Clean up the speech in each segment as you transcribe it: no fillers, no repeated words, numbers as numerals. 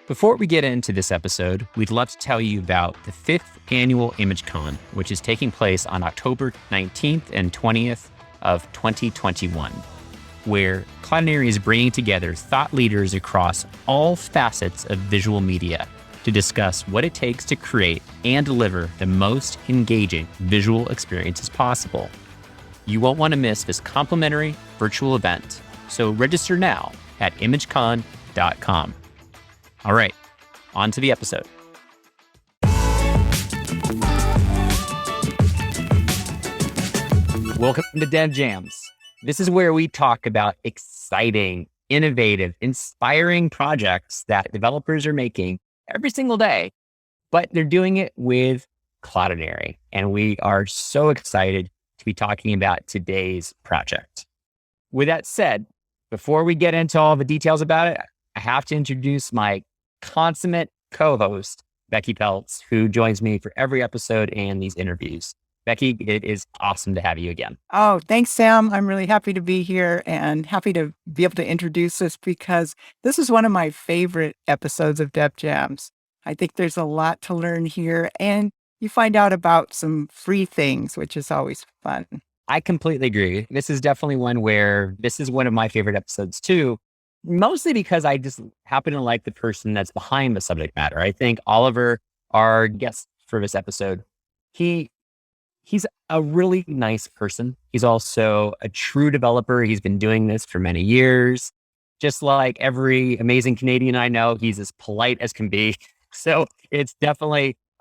Before we get into this episode, we'd love to tell you about the 5th annual Imagecon, which is taking place on October 19th and 20th of 2021, where Cloudinary is bringing together thought leaders across all facets of visual media to discuss what it takes to create and deliver the most engaging visual experiences possible. You won't want to miss this complimentary virtual event, so register now at imagecon.com. All right, on to the episode. Welcome to DevJams. This is where we talk about exciting, innovative, inspiring projects that developers are making every single day, but they're doing it with Cloudinary. And we are so excited to be talking about today's project. With that said, before we get into all the details about it, I have to introduce my consummate co-host, Becky Peltz, who joins me for every episode and these interviews. Becky, it is awesome to have you again. Oh, thanks, Sam. I'm really happy to be here and happy to be able to introduce this because this is one of my favorite episodes of DevJams. I think there's a lot to learn here, and you find out about some free things, which is always fun. I completely agree. This is definitely one where this is one of my favorite episodes too, mostly because I just happen to like the person that's behind the subject matter. I think Oliver, our guest for this episode, he's a really nice person. He's also a true developer. He's been doing this for many years. Just like every amazing Canadian I know, he's as polite as can be. So it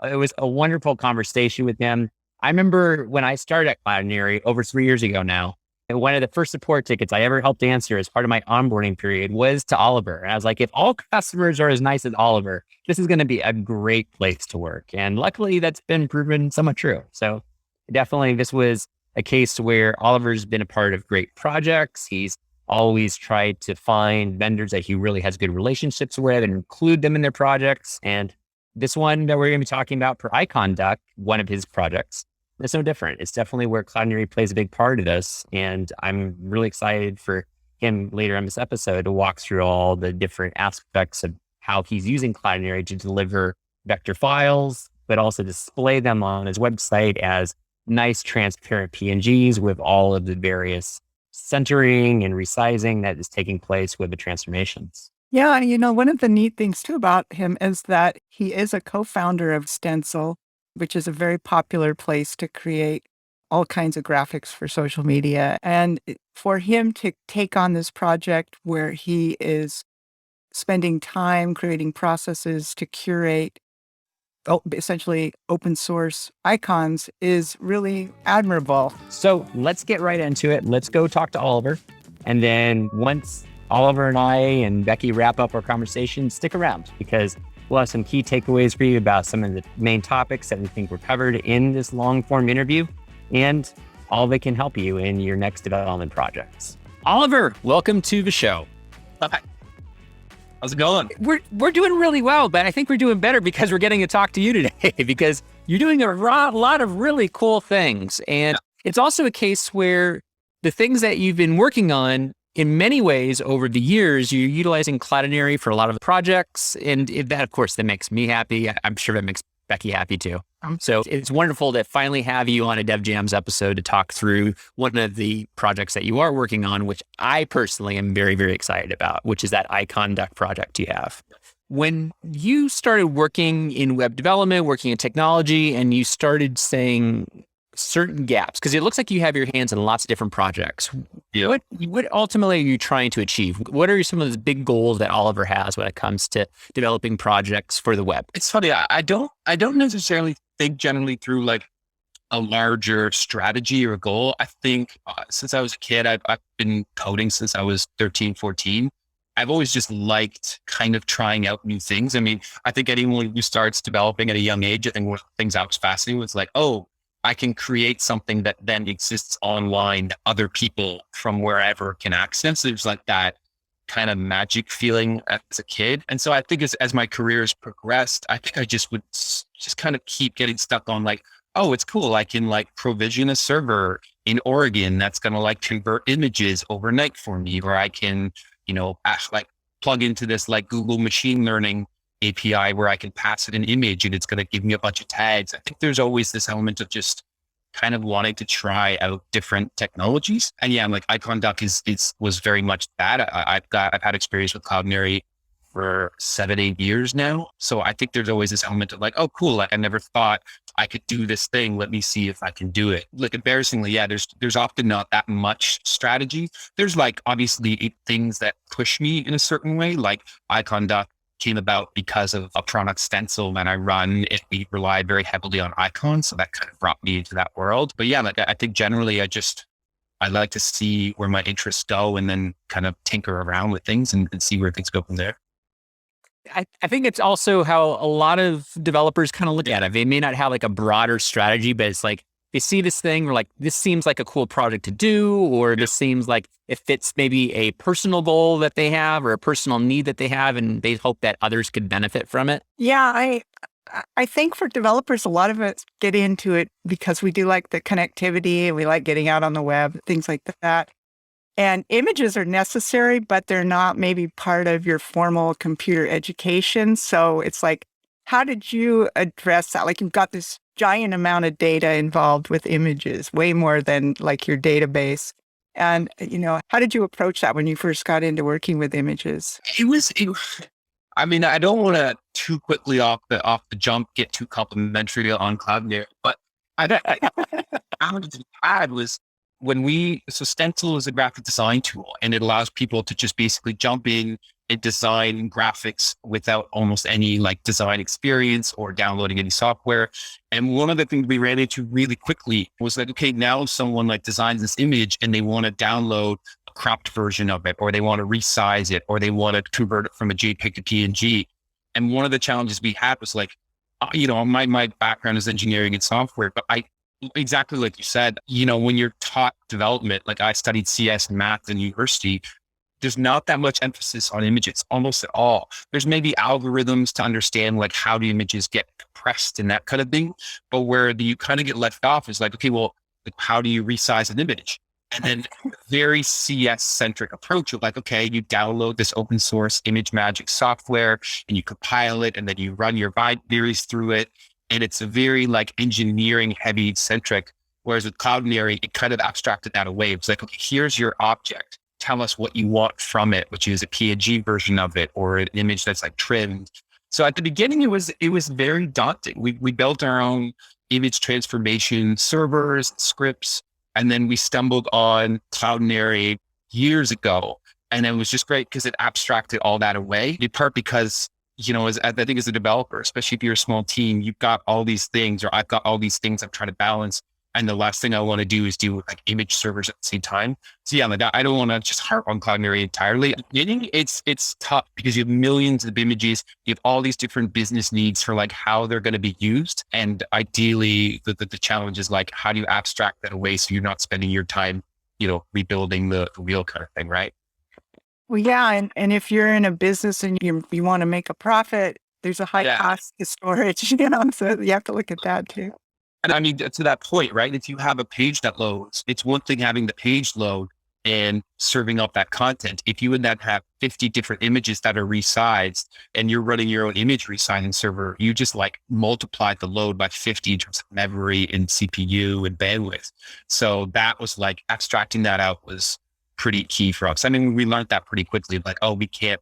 was a wonderful conversation with him. I remember when I started at Cloudinary over 3 years ago now, and one of the first support tickets I ever helped answer as part of my onboarding period was to Oliver. And I was like, if all customers are as nice as Oliver, this is going to be a great place to work. And luckily that's been proven somewhat true. So definitely this was a case where Oliver's been a part of great projects. He's always tried to find vendors that he really has good relationships with and include them in their projects. And this one that we're going to be talking about for Iconduck, one of his projects, it's no different. It's definitely where Cloudinary plays a big part of this. And I'm really excited for him later in this episode to walk through all the different aspects of how he's using Cloudinary to deliver vector files, but also display them on his website as nice, transparent PNGs with all of the various centering and resizing that is taking place with the transformations. Yeah, one of the neat things too about him is that he is a co-founder of Stencil, which is a very popular place to create all kinds of graphics for social media. And for him to take on this project where he is spending time creating processes to curate essentially open source icons is really admirable. So let's get right into it. Let's go talk to Oliver. And then once Oliver and I and Becky wrap up our conversation, stick around because we'll have some key takeaways for you about some of the main topics that we think were covered in this long form interview and all that can help you in your next development projects. Oliver, welcome to the show. Hi. How's it going? We're doing really well, but I think we're doing better because we're getting to talk to you today because you're doing a lot of really cool things. And It's also a case where the things that you've been working on in many ways over the years, you're utilizing Cloudinary for a lot of the projects. And that, of course, that makes me happy. I'm sure that makes Becky happy too. So it's wonderful to finally have you on a DevJams episode to talk through one of the projects that you are working on, which I personally am very, very excited about, which is that Iconduck project you have. When you started working in web development, working in technology, and you started saying certain gaps, because it looks like you have your hands in lots of different projects. Yeah. What ultimately are you trying to achieve? What are some of the big goals that Oliver has when it comes to developing projects for the web? It's funny. I don't necessarily think generally through like a larger strategy or goal. I think since I was a kid, I've been coding since I was 13, 14. I've always just liked kind of trying out new things. I mean, I think anyone who starts developing at a young age, I think one of the things I was fascinated with was like, oh, I can create something that then exists online that other people from wherever can access. There's like that kind of magic feeling as a kid. And so I think as my career has progressed, I think I just would just kind of keep getting stuck on like, oh, it's cool. I can like provision a server in Oregon that's going to like convert images overnight for me, or I can, like plug into this like Google machine learning API where I can pass it an image and it's going to give me a bunch of tags. I think there's always this element of just kind of wanting to try out different technologies. And yeah, like Iconduck was very much that. I've had experience with Cloudinary for 7-8 years now. So I think there's always this element of like, oh, cool. Like I never thought I could do this thing. Let me see if I can do it. Like embarrassingly, yeah, there's often not that much strategy. There's like obviously things that push me in a certain way. Like Iconduck came about because of a product Stencil that I run. We relied very heavily on icons. So that kind of brought me into that world. But yeah, like I think generally I like to see where my interests go and then kind of tinker around with things and see where things go from there. I think it's also how a lot of developers kind of look at it. They may not have like a broader strategy, but it's like they see this thing, or like, this seems like a cool project to do, or this seems like it fits maybe a personal goal that they have or a personal need that they have, and they hope that others could benefit from it. Yeah, I think for developers, a lot of us get into it because we do like the connectivity and we like getting out on the web, things like that. And images are necessary, but they're not maybe part of your formal computer education. So it's like, how did you address that? Like you've got this giant amount of data involved with images, way more than like your database. And, how did you approach that when you first got into working with images? I mean, I don't want to too quickly off the jump get too complimentary on Cloudinary, but how it had was so Stencil is a graphic design tool, and it allows people to just basically jump in and design graphics without almost any like design experience or downloading any software. And one of the things we ran into really quickly was like, okay, now someone like designs this image and they want to download a cropped version of it, or they want to resize it, or they want to convert it from a JPEG to PNG. And one of the challenges we had was like, my background is engineering and software, but exactly like you said, when you're taught development, like I studied CS and math in university, there's not that much emphasis on images, almost at all. There's maybe algorithms to understand like how the images get compressed and that kind of thing. But where you kind of get left off is like, okay, well, like, how do you resize an image? And then very CS centric approach of like, okay, you download this open source Imagecon software and you compile it, and then you run your binaries through it. And it's a very like engineering heavy centric. Whereas with Cloudinary, it kind of abstracted that away. It's like, okay, here's your object. Tell us what you want from it, which is a PNG version of it or an image that's like trimmed. So at the beginning, it was very daunting. We built our own image transformation servers, scripts, and then we stumbled on Cloudinary years ago. And it was just great because it abstracted all that away, in part because I think as a developer, especially if you're a small team, you've got all these things, or I've got all these things I'm trying to balance. And the last thing I want to do is do like image servers at the same time. So yeah, like I don't want to just harp on Cloudinary entirely. At the beginning, it's tough because you have millions of images. You have all these different business needs for like how they're going to be used. And ideally the challenge is like, how do you abstract that away so you're not spending your time, rebuilding the wheel kind of thing, right? Well, yeah. And if you're in a business and you want to make a profit, there's a high cost to storage, so you have to look at that too. And I mean, to that point, right? If you have a page that loads, it's one thing having the page load and serving up that content. If you would then have 50 different images that are resized and you're running your own image resizing server, you just like multiplied the load by 50 in terms of memory and CPU and bandwidth. So that was like abstracting that out was pretty key for us. I mean, we learned that pretty quickly. Like, oh, we can't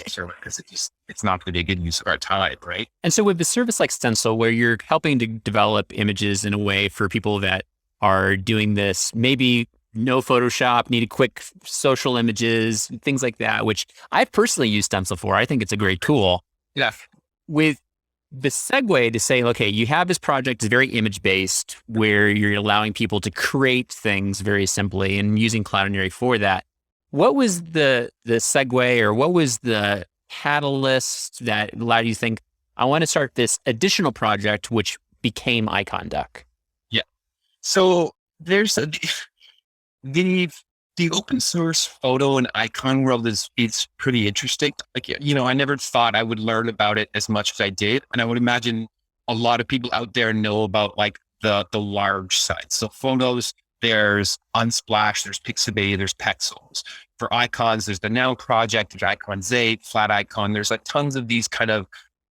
server because it's not going to be a good use of our time, right? And so with the service like Stencil, where you're helping to develop images in a way for people that are doing this, maybe no Photoshop, need quick social images, things like that, which I've personally used Stencil for. I think it's a great tool. Yeah. With the segue to say, okay, you have this project, it's very image-based, where you're allowing people to create things very simply and using Cloudinary for that. What was the segue, or what was the catalyst that allowed you to think, I want to start this additional project, which became Iconduck? Yeah. So there's the open source photo and icon world is pretty interesting. Like, I never thought I would learn about it as much as I did. And I would imagine a lot of people out there know about like the large sites. So photos, there's Unsplash, there's Pixabay, there's Pexels. for icons. There's the Now project, there's Icons 8, Flat Icon. There's like tons of these kind of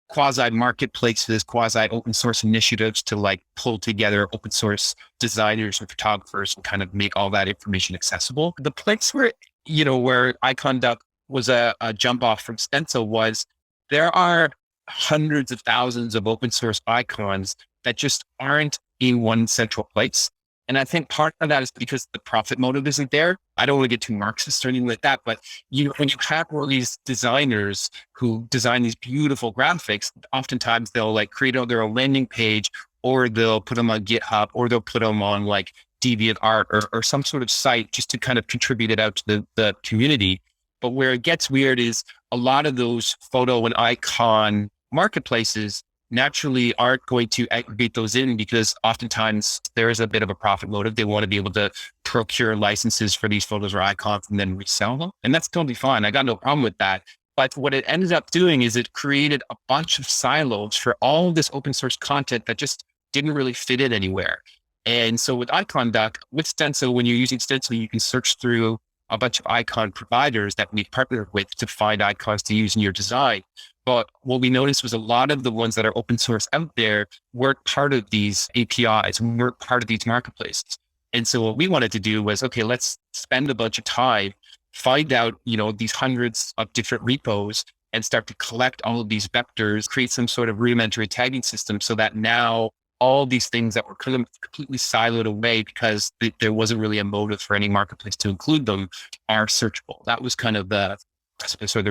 quasi marketplaces, quasi open source initiatives to like pull together open source designers and photographers and kind of make all that information accessible. The place where, where Iconduck was a jump off from Stencil was there are hundreds of thousands of open source icons that just aren't in one central place. And I think part of that is because the profit motive isn't there. I don't want to get too Marxist or anything like that, but when you have all these designers who design these beautiful graphics, oftentimes they'll like create their own landing page, or they'll put them on GitHub, or they'll put them on like DeviantArt or some sort of site just to kind of contribute it out to the community. But where it gets weird is a lot of those photo and icon marketplaces naturally aren't going to aggregate those in, because oftentimes there is a bit of a profit motive. They want to be able to procure licenses for these photos or icons and then resell them. And that's totally fine. I got no problem with that. But what it ended up doing is it created a bunch of silos for all of this open source content that just didn't really fit in anywhere. And so with Iconduck, with Stencil, when you're using Stencil, you can search through a bunch of icon providers that we partnered with to find icons to use in your design. But what we noticed was a lot of the ones that are open source out there weren't part of these APIs, weren't part of these marketplaces. And so what we wanted to do was, okay, let's spend a bunch of time, find out, these hundreds of different repos and start to collect all of these vectors, create some sort of rudimentary tagging system so that now all these things that were kind of completely siloed away because there wasn't really a motive for any marketplace to include them are searchable. That was kind of the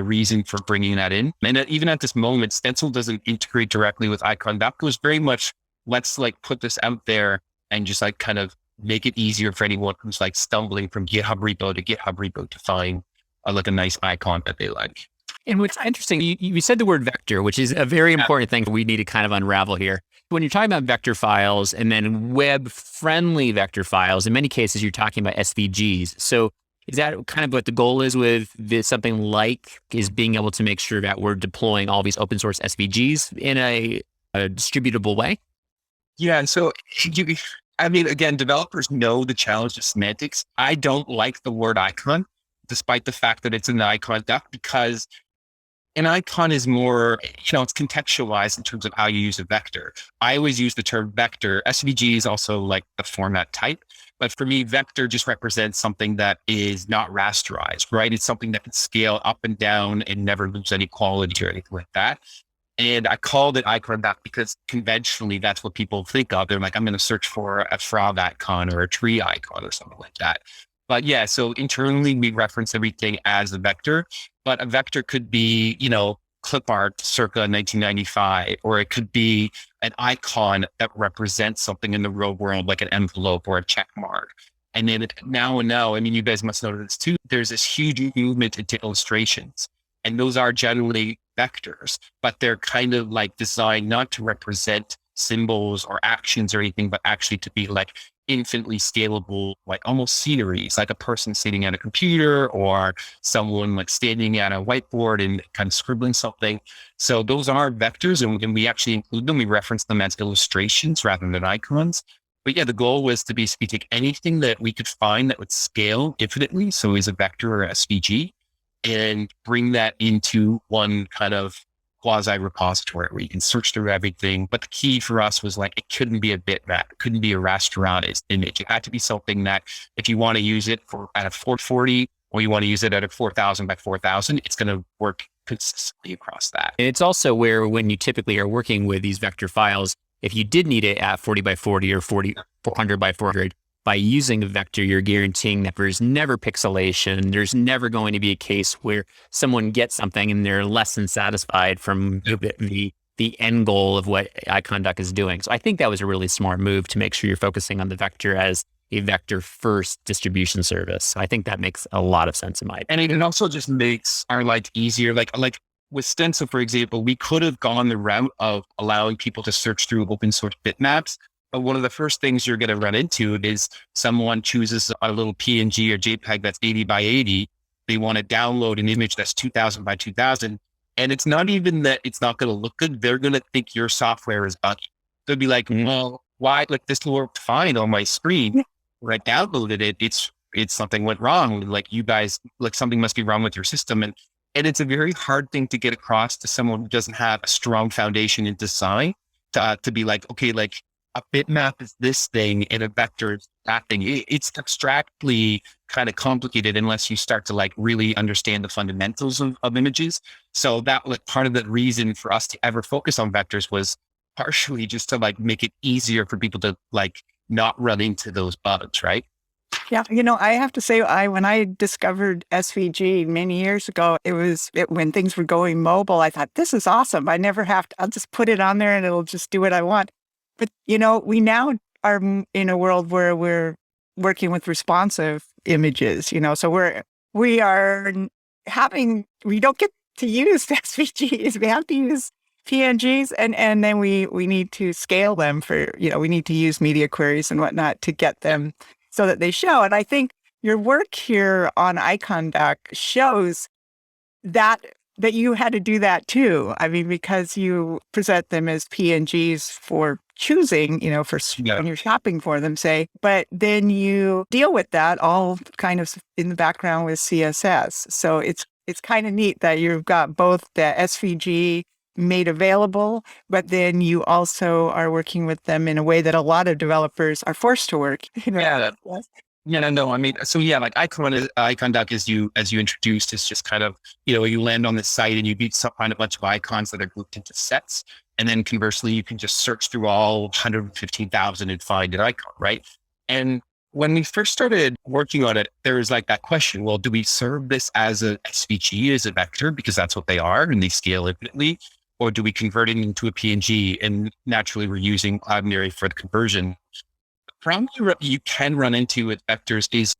reason for bringing that in. And even at this moment, Stencil doesn't integrate directly with Iconduck. It was very much, let's like put this out there and just like kind of make it easier for anyone who's like stumbling from GitHub repo to find like a nice icon that they like. And what's interesting, you said the word vector, which is a very important thing we need to kind of unravel here. When you're talking about vector files and then web-friendly vector files, in many cases, you're talking about SVGs. So is that kind of what the goal is with something like is being able to make sure that we're deploying all these open source SVGs in a distributable way? Yeah. And so, again, developers know the challenge of semantics. I don't like the word icon, despite the fact that it's an Iconduck, because an icon is more, it's contextualized in terms of how you use a vector. I always use the term vector. SVG is also like the format type. But for me, vector just represents something that is not rasterized, right? It's something that can scale up and down and never lose any quality or anything like that. And I called it Iconduck because conventionally that's what people think of. They're like, I'm going to search for a frog icon or a tree icon or something like that. But yeah, so internally we reference everything as a vector, but a vector could be, clip art circa 1995, or it could be an icon that represents something in the real world, like an envelope or a check mark. And then now, you guys must know this too, there's this huge movement into illustrations, and those are generally vectors, but they're kind of like designed not to represent symbols or actions or anything, but actually to be like infinitely scalable, like almost sceneries, like a person sitting at a computer or someone like standing at a whiteboard and kind of scribbling something. So those are vectors, and we actually include them. We reference them as illustrations rather than icons. But yeah, the goal was to basically take anything that we could find that would scale infinitely, so is a vector or SVG, and bring that into one kind of quasi repository where you can search through everything. But the key for us was like, it couldn't be a bitmap. It couldn't be a rasterized image. It had to be something that if you want to use it at a 440 or you want to use it at a 4000 by 4000, it's going to work consistently across that. And it's also where when you typically are working with these vector files, if you did need it at 40 by 40 or 400 by 400, by using a vector, you're guaranteeing that there's never pixelation. There's never going to be a case where someone gets something and they're less than satisfied from the end goal of what Iconduck is doing. So I think that was a really smart move to make sure you're focusing on the vector as a vector first distribution service. I think that makes a lot of sense in my opinion. And it also just makes our life easier. Like with Stencil, for example, we could have gone the route of allowing people to search through open source bitmaps. But one of the first things you're going to run into is someone chooses a little PNG or JPEG that's 80 by 80. They want to download an image that's 2000 by 2000. And it's not even that it's not going to look good. They're going to think your software is buggy. They'll be like, well, why? Like, this worked fine on my screen. When I downloaded it, it's it's something went wrong. Like you guys, like something must be wrong with your system. And it's a very hard thing to get across to someone who doesn't have a strong foundation in design to be like, okay, like a bitmap is this thing and a vector is that thing. It's abstractly kind of complicated unless you start to like really understand the fundamentals of images. So that like part of the reason for us to ever focus on vectors was partially just to like make it easier for people to like not run into those bugs, right? Yeah, I have to say, when I discovered SVG many years ago, when things were going mobile. I thought, this is awesome. I never have to. I'll just put it on there and it'll just do what I want. But we now are in a world where we're working with responsive images. So we don't get to use SVGs. We have to use PNGs, and then we need to scale them we need to use media queries and whatnot to get them so that they show. And I think your work here on Iconduck shows that you had to do that too. I mean, because you present them as PNGs for choosing, when you're shopping for them, say, but then you deal with that all kind of in the background with CSS. So it's kind of neat that you've got both the SVG made available, but then you also are working with them in a way that a lot of developers are forced to work. No. I mean, so yeah, like Iconduck, as you introduced, is just kind of, you land on this site and you find a bunch of icons that are grouped into sets. And then conversely, you can just search through all 115,000 and find an icon, right? And when we first started working on it, there was like that question, well, do we serve this as a SVG, as a vector, because that's what they are and they scale infinitely? Or do we convert it into a PNG? And naturally, we're using Cloudinary for the conversion. The problem you can run into with vectors is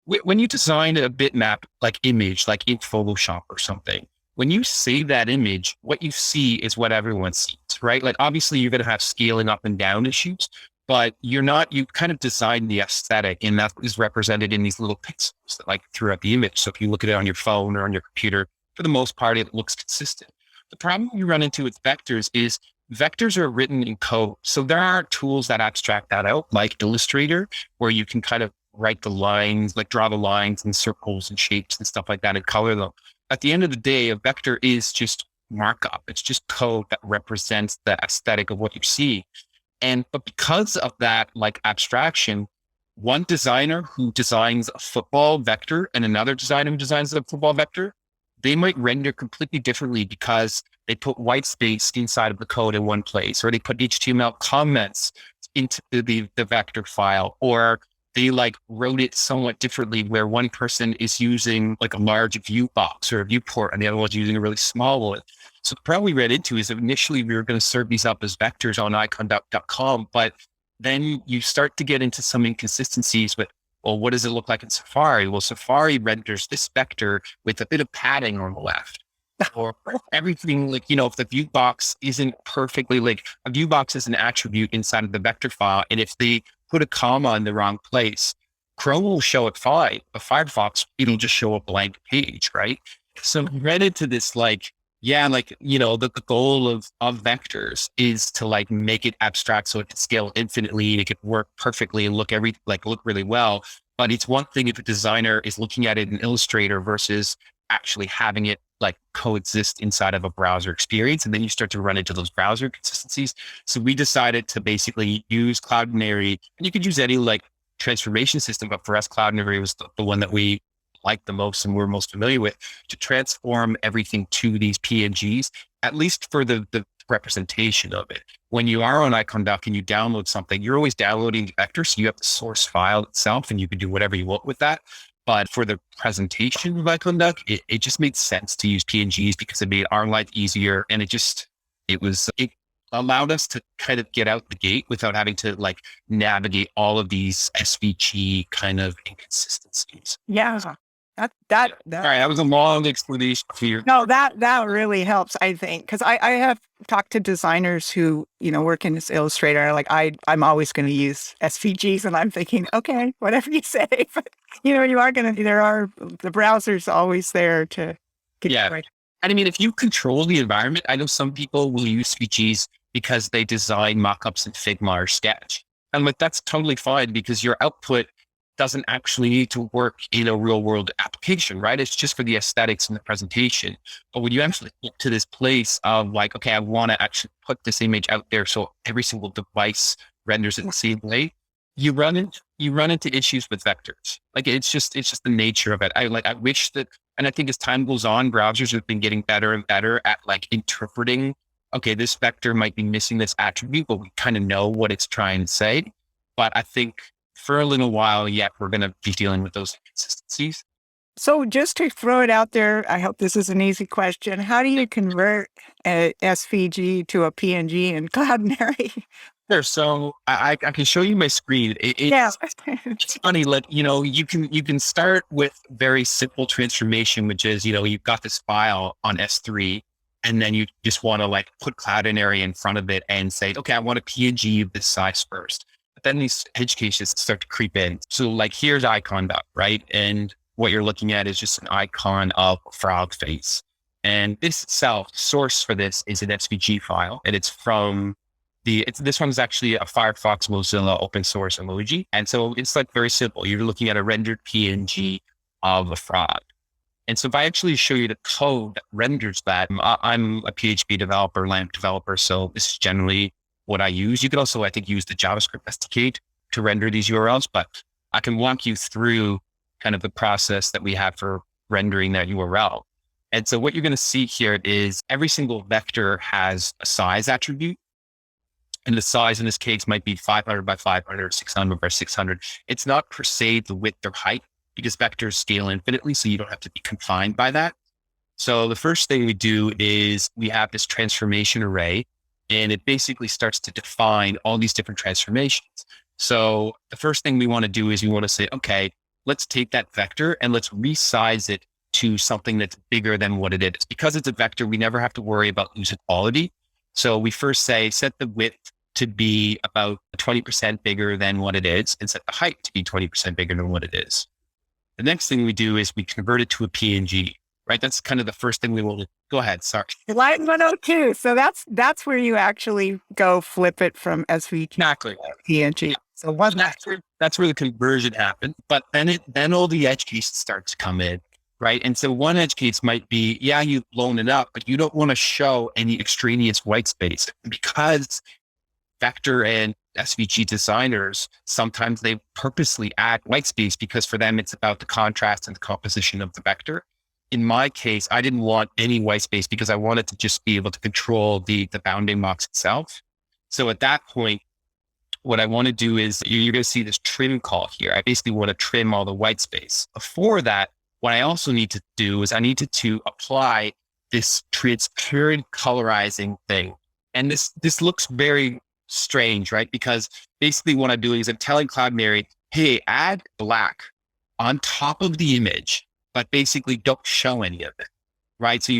when you design a bitmap, like image, like in Photoshop or something, when you save that image, what you see is what everyone sees, right? Like obviously you're going to have scaling up and down issues, but you kind of design the aesthetic, and that is represented in these little pixels that like throughout the image. So if you look at it on your phone or on your computer, for the most part, it looks consistent. The problem you run into with vectors is vectors are written in code. So there are tools that abstract that out, like Illustrator, where you can kind of write the lines, like draw the lines and circles and shapes and stuff like that and color them. At the end of the day, a vector is just markup. It's just code that represents the aesthetic of what you see. But because of that, like abstraction, one designer who designs a football vector and another designer who designs a football vector, they might render completely differently because they put white space inside of the code in one place, or they put HTML comments into the vector file, or they like wrote it somewhat differently where one person is using like a large view box or a viewport and the other one's using a really small one. So the problem we ran into is initially we were going to serve these up as vectors on iconduck.com, but then you start to get into some inconsistencies with, well, what does it look like in Safari? Well, Safari renders this vector with a bit of padding on the left. Or everything, like, if the view box isn't perfectly, like a view box is an attribute inside of the vector file. And if they put a comma in the wrong place, Chrome will show it fine, but Firefox, it'll just show a blank page, right? So we ran into this the goal of vectors is to like make it abstract so it can scale infinitely, it could work perfectly and look really well. But it's one thing if a designer is looking at it in Illustrator versus actually having it like coexist inside of a browser experience. And then you start to run into those browser consistencies. So we decided to basically use Cloudinary, and you could use any like transformation system, but for us, Cloudinary was the one that we liked the most and we're most familiar with, to transform everything to these PNGs, at least for the representation of it. When you are on Iconduck and you download something, you're always downloading the vector. So you have the source file itself and you can do whatever you want with that. But for the presentation of Iconduck, it just made sense to use PNGs because it made our life easier. And it allowed us to kind of get out the gate without having to like navigate all of these SVG kind of inconsistencies. Yeah. That All right, that was a long explanation for you. No, that really helps, I think, because I have talked to designers who, work in this Illustrator. Like I'm always going to use SVGs, and I'm thinking, okay, whatever you say. But the browser's always there to get Yeah. right. And I mean, if you control the environment, I know some people will use SVGs because they design mockups in Figma or Sketch. And like, that's totally fine because your output doesn't actually need to work in a real world application, right? It's just for the aesthetics and the presentation. But when you actually get to this place of like, okay, I want to actually put this image out there so every single device renders it the same way, you run into issues with vectors. Like it's just the nature of it. I wish that, and I think as time goes on, browsers have been getting better and better at like interpreting, okay, this vector might be missing this attribute, but we kind of know what it's trying to say. But I think for a little while yet, we're going to be dealing with those inconsistencies. So just to throw it out there, I hope this is an easy question. How do you convert a SVG to a PNG in Cloudinary? There, so I can show you my screen. Yeah. It's funny. Like you can start with very simple transformation, which is you've got this file on S3, and then you just want to like put Cloudinary in front of it and say, okay, I want a PNG of this size first. But then these edge cases start to creep in. So like here's Iconduck, right? And what you're looking at is just an icon of a frog face. And this itself, source for this is an SVG file, and it's from this one's actually a Firefox Mozilla open source emoji. And so it's like very simple. You're looking at a rendered PNG of a frog. And so if I actually show you the code that renders that, I'm a PHP developer, LAMP developer. So this is generally what I use. You could also, I think, use the JavaScript SDK to render these URLs, but I can walk you through kind of the process that we have for rendering that URL. And so what you're going to see here is every single vector has a size attribute. And the size in this case might be 500 by 500, 600 by 600. It's not per se the width or height because vectors scale infinitely. So you don't have to be confined by that. So the first thing we do is we have this transformation array, and it basically starts to define all these different transformations. So the first thing we want to do is we want to say, okay, let's take that vector and let's resize it to something that's bigger than what it is. Because it's a vector, we never have to worry about losing quality. So we first say, set the width to be about 20% bigger than what it is, and set the height to be 20% bigger than what it is. The next thing we do is we convert it to a PNG, right? That's kind of the first thing we will do. Go ahead. Sorry. Line 102. So that's where you actually go flip it from SVG Exactly. to PNG. Yeah. So one that's where the conversion happens. But then all the edge cases start to come in, right? And so one edge case might be, yeah, you've blown it up, but you don't want to show any extraneous white space because vector and SVG designers, sometimes they purposely add white space because for them, it's about the contrast and the composition of the vector. In my case, I didn't want any white space because I wanted to just be able to control the bounding box itself. So at that point, what I want to do is you're going to see this trim call here. I basically want to trim all the white space. Before that, what I also need to do is I need to apply this transparent colorizing thing. And this looks very strange, right? Because basically what I'm doing is I'm telling Cloudinary, hey, add black on top of the image, but basically don't show any of it, right? So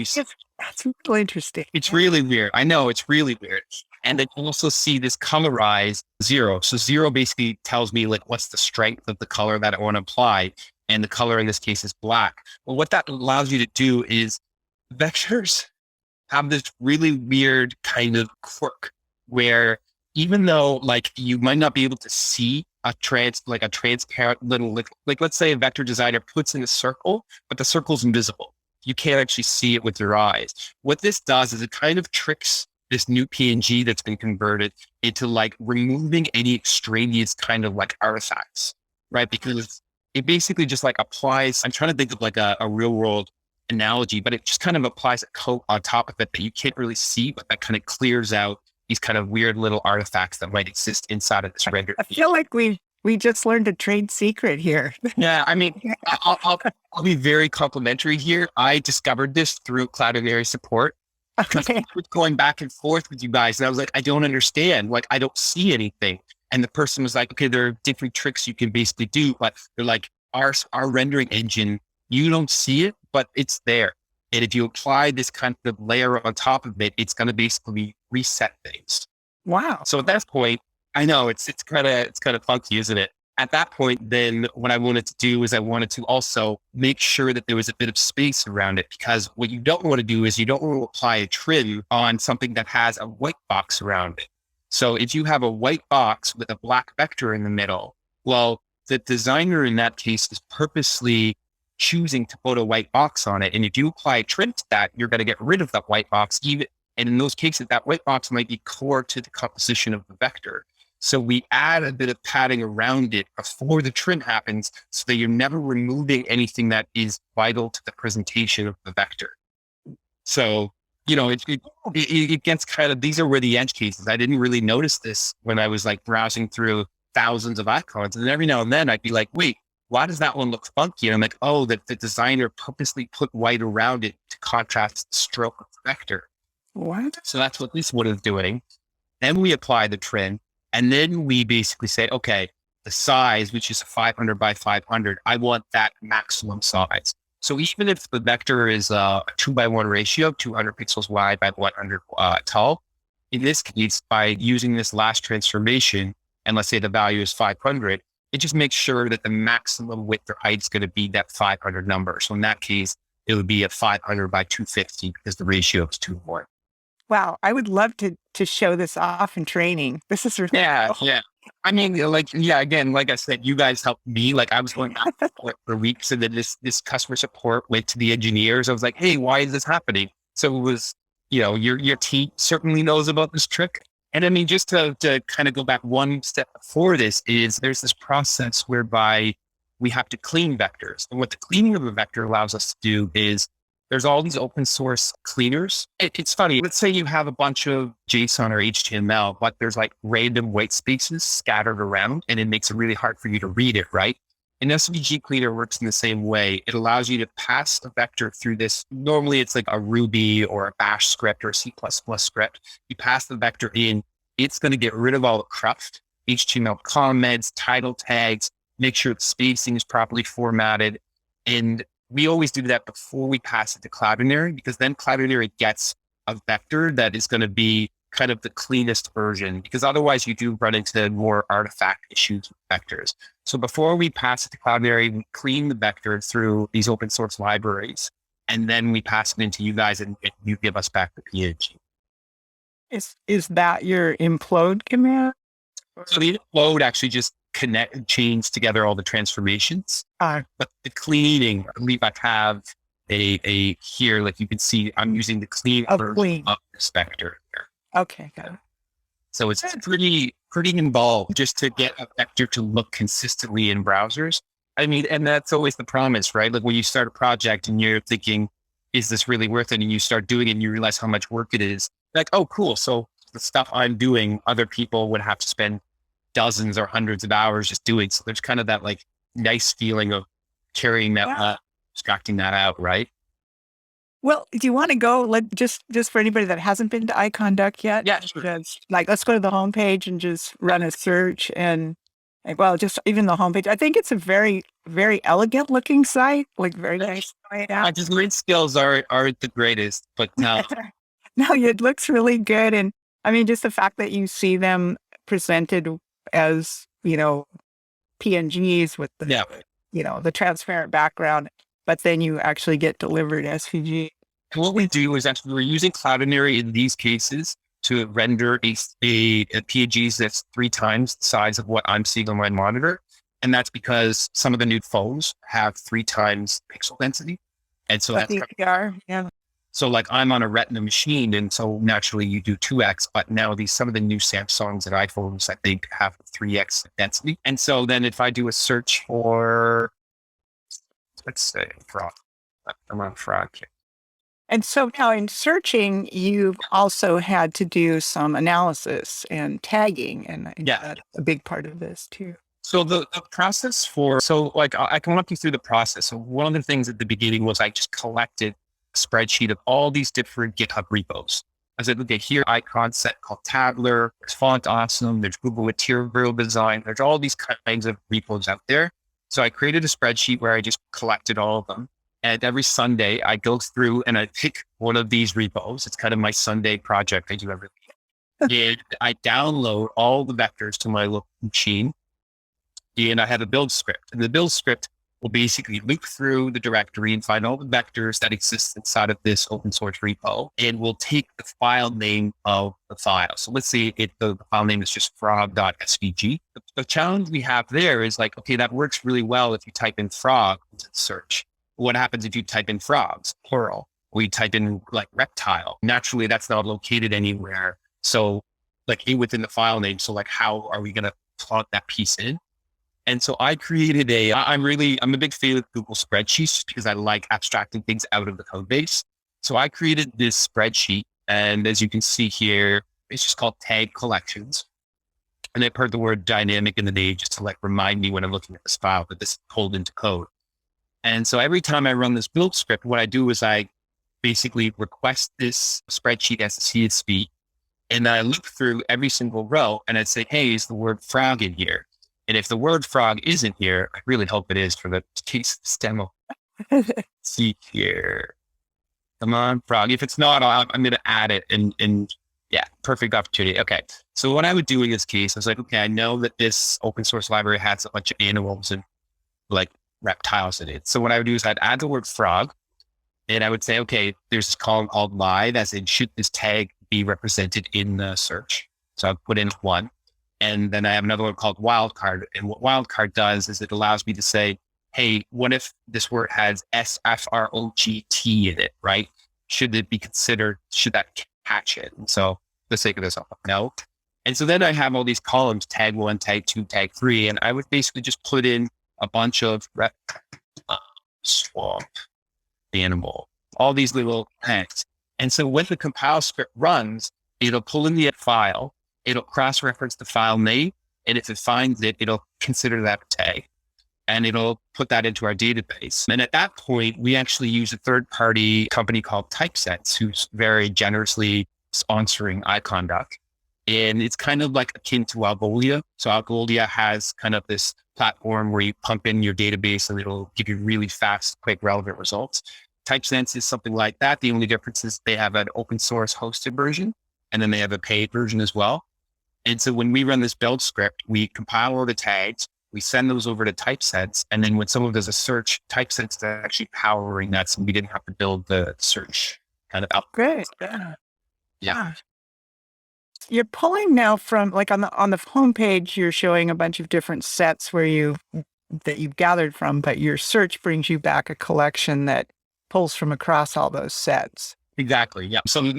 that's really interesting. It's really weird. I know it's really weird. And then you also see this colorize 0. So 0 basically tells me like what's the strength of the color that I want to apply. And the color in this case is black. Well, what that allows you to do is vectors have this really weird kind of quirk where even though like you might not be able to see a transparent little, like let's say a vector designer puts in a circle, but the circle's invisible. You can't actually see it with your eyes. What this does is it kind of tricks this new PNG that's been converted into like removing any extraneous kind of like artifacts, right? Because it basically just like applies, I'm trying to think of like a real world analogy, but it just kind of applies a coat on top of it that you can't really see, but that kind of clears out these kind of weird little artifacts that might exist inside of this render. I feel like we just learned a trade secret here. Yeah, I mean, I'll be very complimentary here. I discovered this through Cloudinary support. Okay. I was going back and forth with you guys, and I was like, I don't understand. Like, I don't see anything. And the person was like, okay, there are different tricks you can basically do, but they're like, our rendering engine, you don't see it, but it's there. And if you apply this kind of layer on top of it, it's going to basically reset things. Wow. So at that point, I know it's kind of funky, isn't it? At that point, then what I wanted to do is I wanted to also make sure that there was a bit of space around it, because what you don't want to do is you don't want to apply a trim on something that has a white box around it. So if you have a white box with a black vector in the middle, well, the designer in that case is purposely choosing to put a white box on it. And if you apply a trim to that, you're going to get rid of that white box. And in those cases, that white box might be core to the composition of the vector. So we add a bit of padding around it before the trim happens so that you're never removing anything that is vital to the presentation of the vector. So, it gets kind of, these are where the edge cases. I didn't really notice this when I was like browsing through thousands of icons. And every now and then I'd be like, wait, why does that one look funky? And I'm like, oh, that the designer purposely put white around it to contrast the stroke of the vector. What? So that's what this one is doing. Then we apply the trim. And then we basically say, okay, the size, which is 500 by 500, I want that maximum size. So even if the vector is a 2:1 ratio, 200 pixels wide by 100 tall, in this case, by using this last transformation, and let's say the value is 500, it just makes sure that the maximum width or height is going to be that 500 number. So in that case, it would be a 500 by 250 because the ratio is 2:1. Wow. I would love to show this off in training. This is really cool. Yeah. I mean, again, like I said, you guys helped me. Like I was going back and forth for weeks, and then this customer support went to the engineers. I was like, hey, why is this happening? So it was, your team certainly knows about this trick. And I mean, just to kind of go back one step before this is there's this process whereby we have to clean vectors. And what the cleaning of a vector allows us to do is there's all these open source cleaners. It's funny. Let's say you have a bunch of JSON or HTML, but there's like random white spaces scattered around, and it makes it really hard for you to read it, right? An SVG cleaner works in the same way. It allows you to pass a vector through this. Normally it's like a Ruby or a Bash script or a C++ script. You pass the vector in, it's going to get rid of all the cruft, HTML comments, title tags, make sure the spacing is properly formatted. And we always do that before we pass it to Cloudinary, because then Cloudinary gets a vector that is going to be kind of the cleanest version, because otherwise you do run into more artifact issues with vectors. So before we pass it to Cloudinary, we clean the vector through these open source libraries, and then we pass it into you guys and you give us back the PNG. Is that your implode command? So the implode actually just chains together all the transformations. But the cleaning, I believe I have a here, like you can see, I'm using the clean version of this vector here. Okay, got it. So it's pretty involved just to get a vector to look consistently in browsers. I mean, and that's always the promise, right? Like when you start a project and you're thinking, is this really worth it? And you start doing it and you realize how much work it is. Like, oh, cool. So the stuff I'm doing, other people would have to spend dozens or hundreds of hours just doing. So there's kind of that like nice feeling of carrying that, extracting that out, right? Well, do you want to go, like, just for anybody that hasn't been to Iconduck yet? Yeah, sure. Like, let's go to the homepage and just run a search and, like, well, just even the homepage. I think it's a very, very elegant looking site, like very nice laid out. My design skills aren't the greatest, but no. No, it looks really good. And I mean, just the fact that you see them presented as, PNGs with the, the transparent background, but then you actually get delivered SVG. And what we do is actually we're using Cloudinary in these cases to render a PNGs that's 3 times the size of what I'm seeing on my monitor. And that's because some of the new phones have 3 times pixel density. And so that's So like I'm on a Retina machine, and so naturally you do 2x, but now some of the new Samsungs and iPhones, I think, have 3x density. And so then if I do a search for, let's say frog, I'm on frog. And so now in searching, you've also had to do some analysis and tagging, and that's a big part of this too. So the process I can walk you through the process. So one of the things at the beginning was I just collected spreadsheet of all these different GitHub repos. I said, okay, here icon set called Tabler, there's Font Awesome, there's Google Material Design, there's all these kinds of repos out there. So I created a spreadsheet where I just collected all of them. And every Sunday I go through and I pick one of these repos. It's kind of my Sunday project I do every week. And I download all the vectors to my local machine. And I have a build script. And the build script will basically loop through the directory and find all the vectors that exist inside of this open source repo. And we'll take the file name of the file. So let's say the file name is just frog.svg. The challenge we have there is like, okay, that works really well if you type in frog into the search. What happens if you type in frogs, plural? We type in like reptile. Naturally, that's not located anywhere. So like within the file name. So like, how are we going to plug that piece in? And so I created I'm a big fan of Google spreadsheets because I like abstracting things out of the code base. So I created this spreadsheet, and as you can see here, it's just called tag collections. And I put the word dynamic in the name just to like remind me when I'm looking at this file that this is pulled into code. And so every time I run this build script, what I do is I basically request this spreadsheet as a CSV, and I look through every single row and I'd say, hey, is the word frog in here? And if the word frog isn't here, I really hope it is for the case of this demo. See here. Come on, frog. If it's not, I'm going to add it. And yeah, perfect opportunity. Okay. So what I would do in this case, I was like, okay, I know that this open source library has a bunch of animals and like reptiles in it. So what I would do is I'd add the word frog, and I would say, okay, there's this column called live, as in should this tag be represented in the search? So I'd put in 1. And then I have another one called wildcard. And what wildcard does is it allows me to say, hey, what if this word has SFROGT in it, right? Should it be considered, should that catch it? And so for the sake of this, I'll put no. And so then I have all these columns, tag 1, tag 2, tag 3. And I would basically just put in a bunch of swamp, animal, all these little tags. And so when the compile script runs, it'll pull in the file, it'll cross-reference the file name, and if it finds it, it'll consider that a tag, and it'll put that into our database. And at that point, we actually use a third-party company called Typesense, who's very generously sponsoring Iconduck. And it's kind of like akin to Algolia. So Algolia has kind of this platform where you pump in your database and it'll give you really fast, quick, relevant results. Typesense is something like that. The only difference is they have an open source hosted version, and then they have a paid version as well. And so when we run this build script, we compile all the tags, we send those over to Typesense. And then when someone does a search, Typesense is actually powering that. So we didn't have to build the search kind of out. Great. Yeah. You're pulling now from like on the homepage, you're showing a bunch of different sets that you've gathered from, but your search brings you back a collection that pulls from across all those sets. Exactly. Yeah. So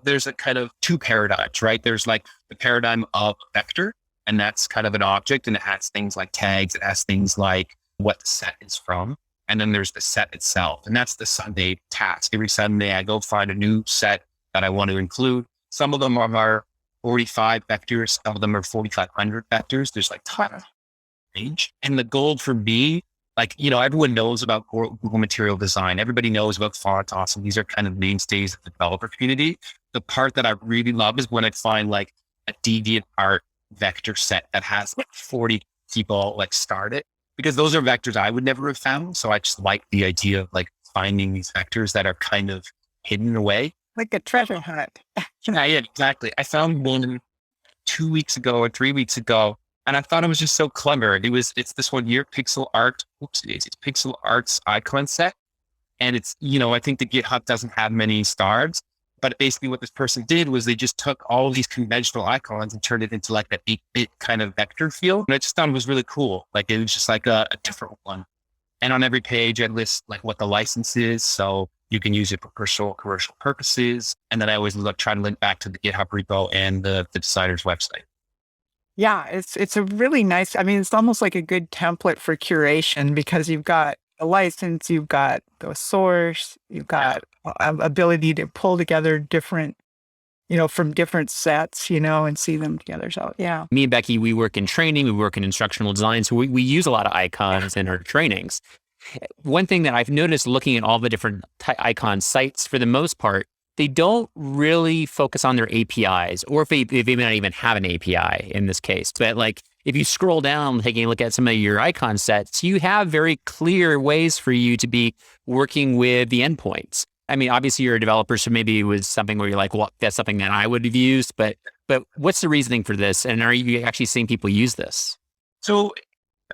there's a kind of 2 paradigms, right? There's like the paradigm of vector, and that's kind of an object, and it has things like tags. It has things like what the set is from. And then there's the set itself. And that's the Sunday task. Every Sunday I go find a new set that I want to include. Some of them are 45 vectors. Some of them are 4,500 vectors. There's like ton of range. And the goal for me, like, everyone knows about Google Material Design. Everybody knows about Font Awesome. These are kind of mainstays of the developer community. The part that I really love is when I find like a DeviantArt vector set that has like 40 people like start it, because those are vectors I would never have found. So I just like the idea of like finding these vectors that are kind of hidden away. Like a treasure hunt. Yeah, exactly. I found one 2 weeks ago or 3 weeks ago, and I thought it was just so clever. It's this one here, Pixel Art. It's Pixel Art's icon set. And it's, I think the GitHub doesn't have many stars, but basically what this person did was they just took all these conventional icons and turned it into like that 8-bit kind of vector feel. And I just thought it was really cool. Like it was just like a different one. And on every page I list like what the license is. So you can use it for commercial purposes. And then I always try to link back to the GitHub repo and the designer's website. Yeah, it's a really nice, it's almost like a good template for curation, because you've got a license, you've got the source, you've got ability to pull together different, from different sets, and see them together. So, yeah. Me and Becky, we work in training, we work in instructional design. So we use a lot of icons in our trainings. One thing that I've noticed looking at all the different icon sites, for the most part, they don't really focus on their APIs, or if they may not even have an API in this case. But like if you scroll down, taking a look at some of your icon sets, you have very clear ways for you to be working with the endpoints. Obviously you're a developer, so maybe it was something where you're like, well, that's something that I would have used, but what's the reasoning for this? And are you actually seeing people use this? So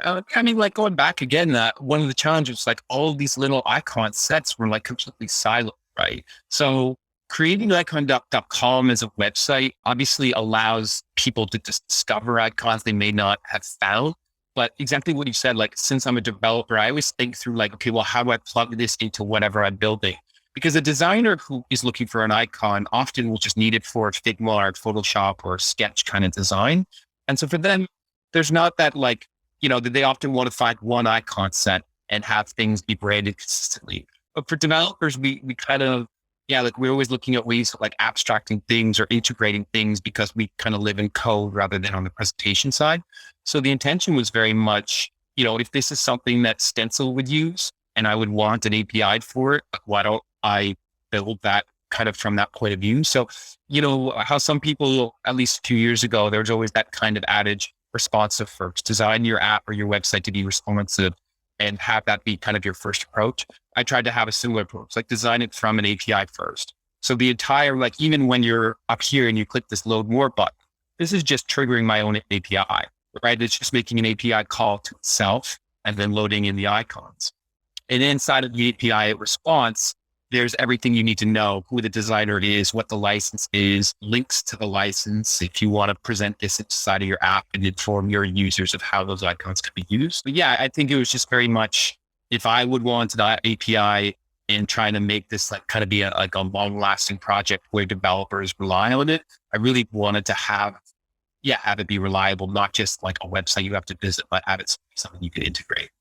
I mean, like going back again, one of the challenges, like all these little icon sets were like completely siloed, right? So creating Iconduck.com as a website obviously allows people to discover icons they may not have found. But exactly what you said, like since I'm a developer, I always think through like, okay, well, how do I plug this into whatever I'm building? Because a designer who is looking for an icon often will just need it for Figma or Photoshop or Sketch kind of design. And so for them, there's not that like, they often want to find one icon set and have things be branded consistently. But for developers, we kind of, like we're always looking at ways of like abstracting things or integrating things because we kind of live in code rather than on the presentation side. So the intention was very much, if this is something that Stencil would use and I would want an API for it, why don't I build that kind of from that point of view? So, how some people, at least 2 years ago, there was always that kind of adage, responsive first, design your app or your website to be responsive and have that be kind of your first approach. I tried to have a similar approach, like design it from an API first. So the entire, like even when you're up here and you click this load more button, this is just triggering my own API, right? It's just making an API call to itself and then loading in the icons. And inside of the API response, there's everything you need to know, who the designer is, what the license is, links to the license, if you want to present this inside of your app and inform your users of how those icons can be used. But yeah, I think it was just very much, if I would want that API and trying to make this like kind of be a long lasting project where developers rely on it, I really wanted to have it be reliable, not just like a website you have to visit, but have it something you can integrate.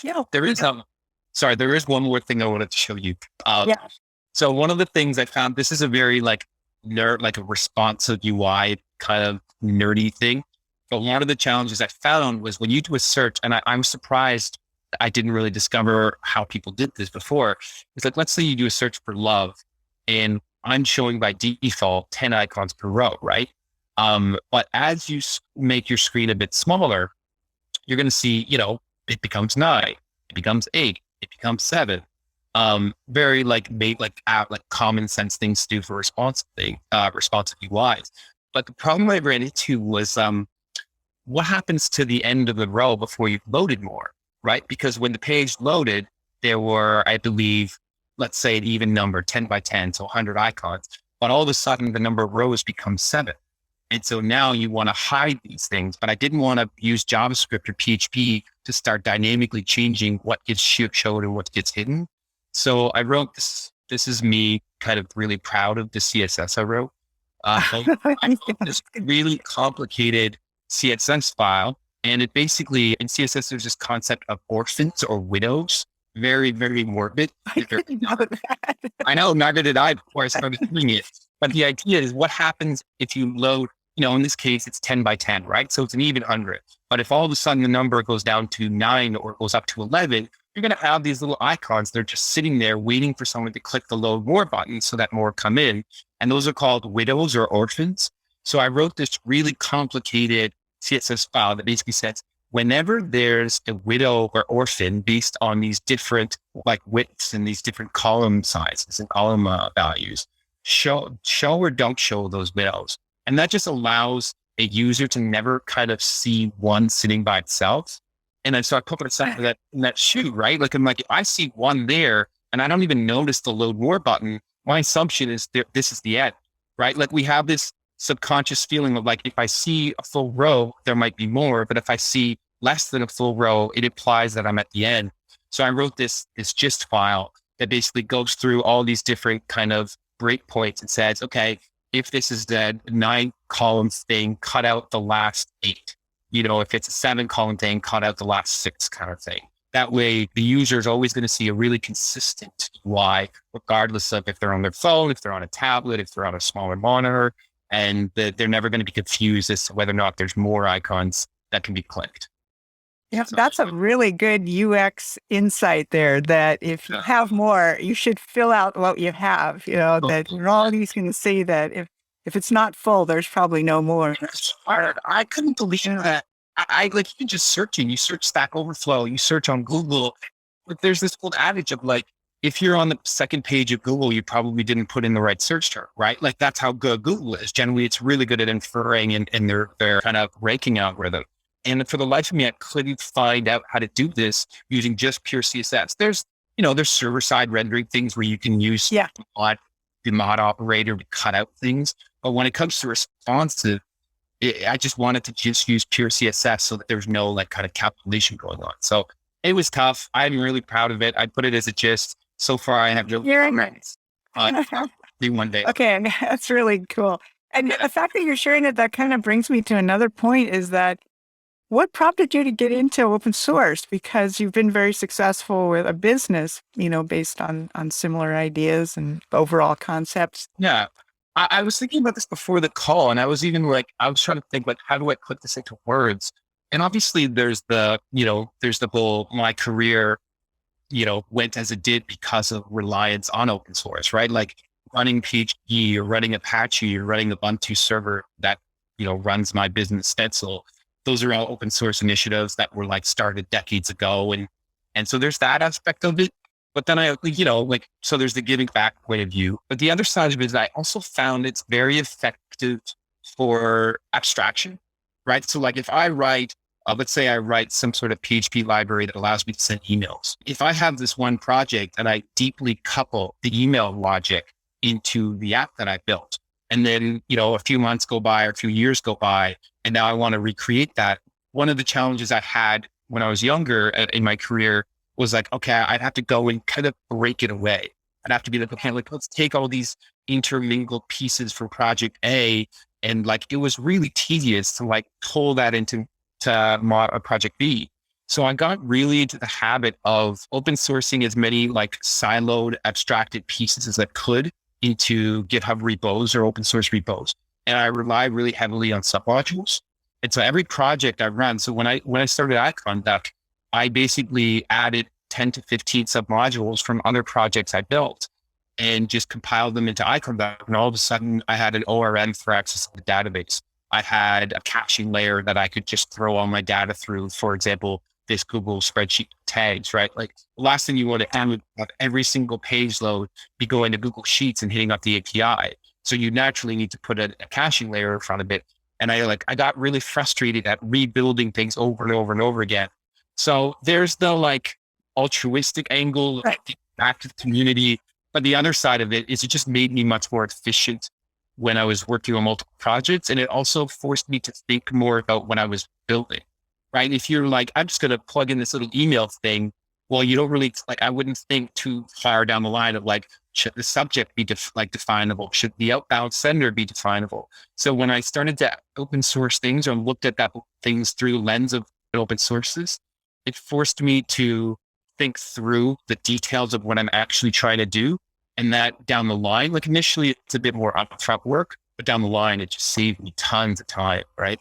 Yeah. There is one more thing I wanted to show you. So one of the things I found, this is a very like a responsive UI kind of nerdy thing. But one of the challenges I found was when you do a search, and I'm surprised I didn't really discover how people did this before. It's like, let's say you do a search for love and I'm showing by default 10 icons per row, right? But as you make your screen a bit smaller, you're going to see, it becomes 9, it becomes 8, it becomes 7. Very like common sense things to do for responsive UIs. But the problem I ran into was what happens to the end of the row before you've loaded more, right? Because when the page loaded, there were, I believe, let's say an even number, 10 by 10, so 100 icons. But all of a sudden, the number of rows becomes 7. And so now you want to hide these things, but I didn't want to use JavaScript or PHP to start dynamically changing what gets showed and what gets hidden. So I wrote this. This is me kind of really proud of the CSS I wrote. I wrote this really complicated CSS file. And it basically, in CSS, there's this concept of orphans or widows. Very, very morbid. I didn't know that. I know, neither did I before I started doing it. But the idea is what happens if you load, in this case, it's 10 by 10, right? So it's an even 100. But if all of a sudden the number goes down to 9 or goes up to 11, you're going to have these little icons. They're just sitting there waiting for someone to click the load more button so that more come in. And those are called widows or orphans. So I wrote this really complicated CSS file that basically says, whenever there's a widow or orphan based on these different like widths and these different column sizes and column values, show or don't show those widows. And that just allows a user to never kind of see one sitting by itself. And so I put myself in that shoe, right? Like, I'm like, if I see one there and I don't even notice the load more button, my assumption is this is the end, right? Like we have this subconscious feeling of like, if I see a full row, there might be more, but if I see less than a full row, it implies that I'm at the end. So I wrote this gist file that basically goes through all these different kind of breakpoints and says, okay, if this is the 9 column thing, cut out the last 8. If it's a 7 column thing, cut out the last 6 kind of thing. That way, the user is always going to see a really consistent UI, regardless of if they're on their phone, if they're on a tablet, if they're on a smaller monitor, and they're never going to be confused as to whether or not there's more icons that can be clicked. Yeah, that's a really good UX insight there, that if you have more, you should fill out what you have, that you're always going to see that if it's not full, there's probably no more. I couldn't believe that. I like, you just searching, you search Stack Overflow, you search on Google, but there's this old adage of like, if you're on the second page of Google, you probably didn't put in the right search term, right? Like that's how good Google is. Generally, it's really good at inferring and their kind of ranking algorithm. And for the life of me, I couldn't find out how to do this using just pure CSS. There's server side rendering things where you can use the mod operator to cut out things. But when it comes to responsive, I just wanted to just use pure CSS so that there's no like kind of calculation going on. So it was tough. I'm really proud of it. I put it as a gist. So far, I have really comments. Do one day. Okay, that's really cool. And the fact that you're sharing it, that kind of brings me to another point is that what prompted you to get into open source? Because you've been very successful with a business, based on similar ideas and overall concepts. Yeah. I was thinking about this before the call, and I was even like, I was trying to think like, how do I put this into words? And obviously there's the whole, my career, went as it did because of reliance on open source, right? Like running PHP or running Apache or running the Ubuntu server that, runs my business Stencil. Those are all open source initiatives that were like started decades ago. And so there's that aspect of it. But then so there's the giving back point of view. But the other side of it is I also found it's very effective for abstraction, right? So like if I write, let's say I write some sort of PHP library that allows me to send emails. If I have this one project and I deeply couple the email logic into the app that I built, and then, a few months go by or a few years go by, and now I want to recreate that. One of the challenges I had when I was younger in my career was like, okay, I'd have to go and kind of break it away. I'd have to be like, okay, like let's take all these intermingled pieces from project A. And like, it was really tedious to like pull that into project B. So I got really into the habit of open sourcing as many like siloed, abstracted pieces as I could into GitHub repos or open source repos. And I rely really heavily on submodules. And so every project I run, so when I started Iconduck, I basically added 10 to 15 submodules from other projects I built and just compiled them into Iconduck. And all of a sudden I had an ORM for access to the database. I had a caching layer that I could just throw all my data through. For example, this Google spreadsheet tags, right? Like the last thing you want to have would have every single page load be going to Google Sheets and hitting up the API. So you naturally need to put a caching layer in front of it. And I got really frustrated at rebuilding things over and over and over again. So there's the like altruistic angle, right, back to the community. But the other side of it is it just made me much more efficient when I was working on multiple projects. And it also forced me to think more about what I was building, right? If you're like, I'm just going to plug in this little email thing. Well, you don't really like, I wouldn't think too far down the line of like, should the subject be definable? Should the outbound sender be definable? So when I started to open source things or looked at that things through the lens of open sources, it forced me to think through the details of what I'm actually trying to do. And that down the line, like initially it's a bit more upfront work, but down the line, it just saved me tons of time, right?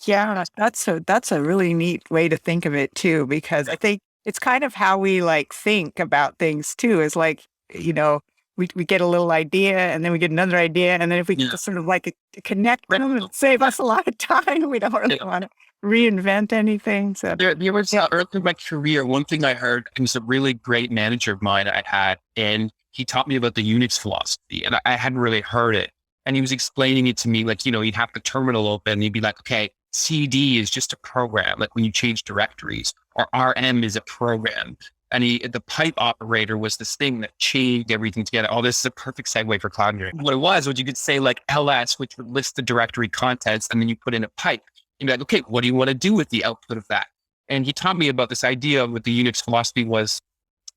Yeah, that's a really neat way to think of it too, because I think it's kind of how we like think about things too, is like, we get a little idea and then we get another idea. And then if we can sort of like connect them, it'll save us a lot of time. We don't really want to reinvent anything. So there was early in my career, one thing I heard, it was a really great manager of mine I had, and he taught me about the Unix philosophy, and I hadn't really heard it. And he was explaining it to me, like, you'd have the terminal open and he'd be like, okay, CD is just a program, like when you change directories, or RM is a program. And the pipe operator was this thing that chained everything together. Oh, this is a perfect segue for Cloudinary. What it was you could say like LS, which would list the directory contents, and then you put in a pipe. You'd be like, okay, what do you want to do with the output of that? And he taught me about this idea of what the Unix philosophy was,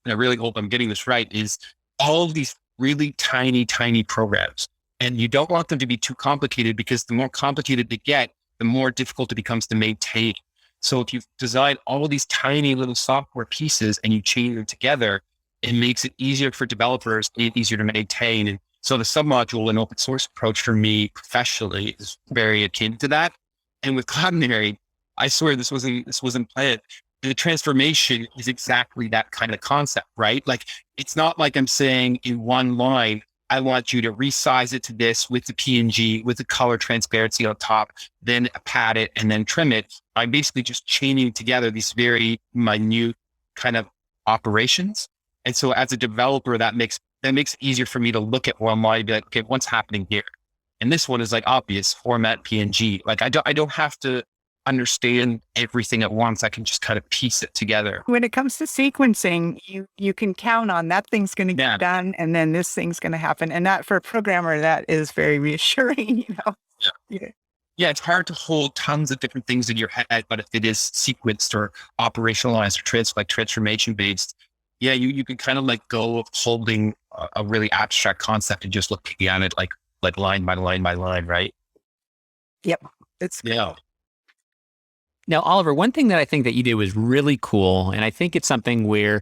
and I really hope I'm getting this right, is all of these really tiny, tiny programs. And you don't want them to be too complicated, because the more complicated they get, the more difficult it becomes to maintain. So if you've designed all these tiny little software pieces and you chain them together, it makes it easier for developers and easier to maintain. And so the submodule and open source approach for me professionally is very akin to that. And with Cloudinary, I swear this wasn't planned. The transformation is exactly that kind of concept, right? Like, it's not like I'm saying in one line, I want you to resize it to this with the PNG, with the color transparency on top, then pad it and then trim it. I'm basically just chaining together these very minute kind of operations. And so as a developer, that makes it easier for me to look at one line and be like, okay, what's happening here? And this one is like obvious format PNG. Like I don't have to understand everything at once. I can just kind of piece it together. When it comes to sequencing, you can count on that thing's going to Yeah. get done, and then this thing's going to happen. And that, for a programmer, that is very reassuring, Yeah, it's hard to hold tons of different things in your head, but if it is sequenced or operationalized or transformation based, yeah, you can kind of let go of holding a really abstract concept and just looking at it like line by line by line, right? Yep. It's Yeah. Now, Oliver, one thing that I think that you did was really cool, and I think it's something where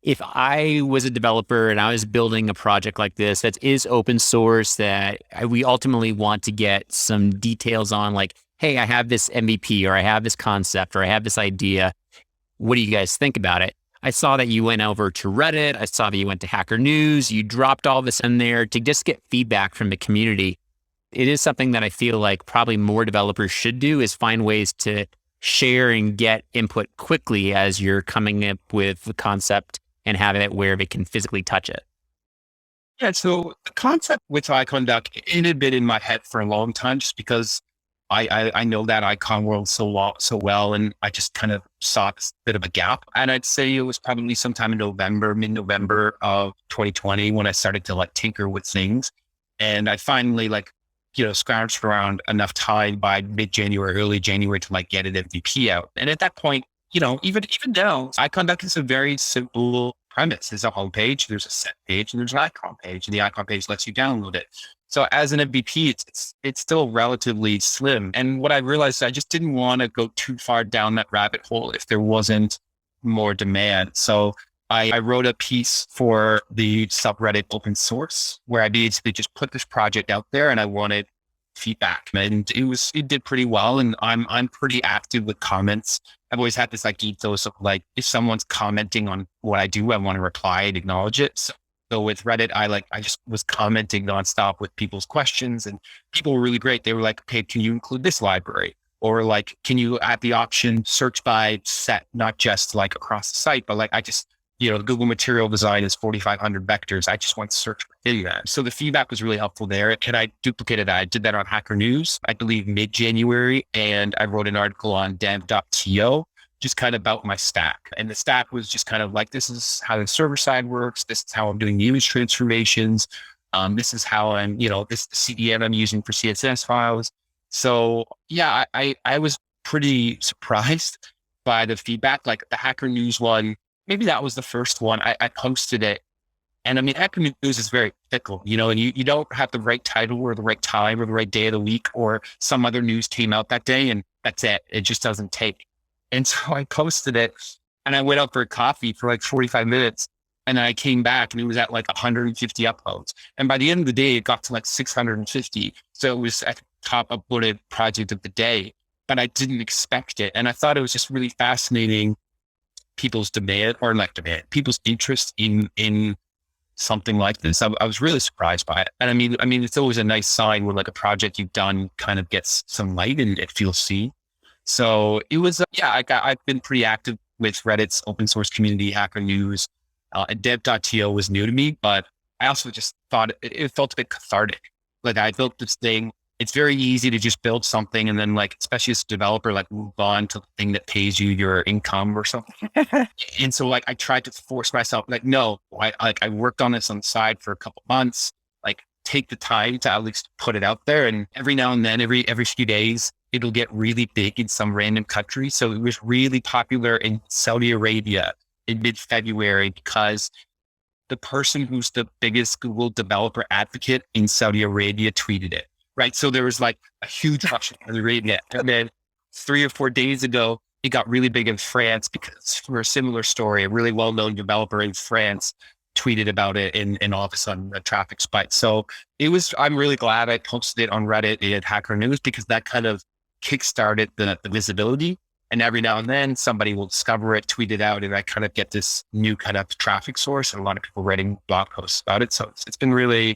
if I was a developer and I was building a project like this that is open source, we ultimately want to get some details on, like, hey, I have this MVP, or I have this concept, or I have this idea. What do you guys think about it? I saw that you went over to Reddit. I saw that you went to Hacker News. You dropped all this in there to just get feedback from the community. It is something that I feel like probably more developers should do, is find ways to share and get input quickly as you're coming up with the concept and having it where they can physically touch it. Yeah, so the concept with Iconduck, it had been in my head for a long time, just because I know that icon world so well, and I just kind of saw this bit of a gap. And I'd say it was probably sometime in mid-November of 2020 when I started to like tinker with things. And I finally scrounged around enough time by mid-January, early January to like get an MVP out. And at that point, even now, Iconduck is a very simple premise. There's a homepage, there's a set page, and there's an icon page, and the icon page lets you download it. So as an MVP, it's still relatively slim. And what I realized, I just didn't want to go too far down that rabbit hole if there wasn't more demand. So I wrote a piece for the subreddit open source where I basically just put this project out there and I wanted feedback, and it did pretty well. And I'm pretty active with comments. I've always had this like ethos of like, if someone's commenting on what I do, I want to reply and acknowledge it. So with Reddit, I just was commenting nonstop with people's questions, and people were really great. They were like, okay, can you include this library? Or like, can you add the option search by set, not just like across the site, but like I just, Google material design is 4,500 vectors. I just want to search for that. So the feedback was really helpful there. And I duplicated that. I did that on Hacker News, I believe mid-January. And I wrote an article on dev.to, just kind of about my stack. And the stack was just kind of like, this is how the server side works. This is how I'm doing the image transformations. This is how I'm, this is the CDN I'm using for CSS files. So yeah, I was pretty surprised by the feedback. Like the Hacker News one, maybe that was the first one. I posted it. And I mean, Hacker News is very fickle, and you don't have the right title or the right time or the right day of the week, or some other news came out that day and that's it. It just doesn't take. And so I posted it and I went out for a coffee for like 45 minutes. And I came back and it was at like 150 uploads. And by the end of the day, it got to like 650. So it was at the top uploaded project of the day, but I didn't expect it. And I thought it was just really fascinating, people's people's interest in something like this. I was really surprised by it. And I mean, it's always a nice sign when like a project you've done kind of gets some light and it feels seen. So it was, I've been pretty active with Reddit's open source community, Hacker News. Dev.to was new to me, but I also just thought it felt a bit cathartic. Like I built this thing. It's very easy to just build something and then like, especially as a developer, like move on to the thing that pays you your income or something. And so like, I tried to force myself, like, no, I worked on this on the side for a couple months, like take the time to at least put it out there. And every now and then, every few days, it'll get really big in some random country. So it was really popular in Saudi Arabia in mid-February because the person who's the biggest Google developer advocate in Saudi Arabia tweeted it, right? So there was like a huge rush in Saudi Arabia. And then 3 or 4 days ago, it got really big in France because for a similar story, a really well-known developer in France tweeted about it and all of a sudden the traffic spiked. So I'm really glad I posted it on Reddit at Hacker News because that kind of kickstarted the visibility. And every now and then somebody will discover it, tweet it out, and I kind of get this new kind of traffic source and a lot of people writing blog posts about it. So it's been really,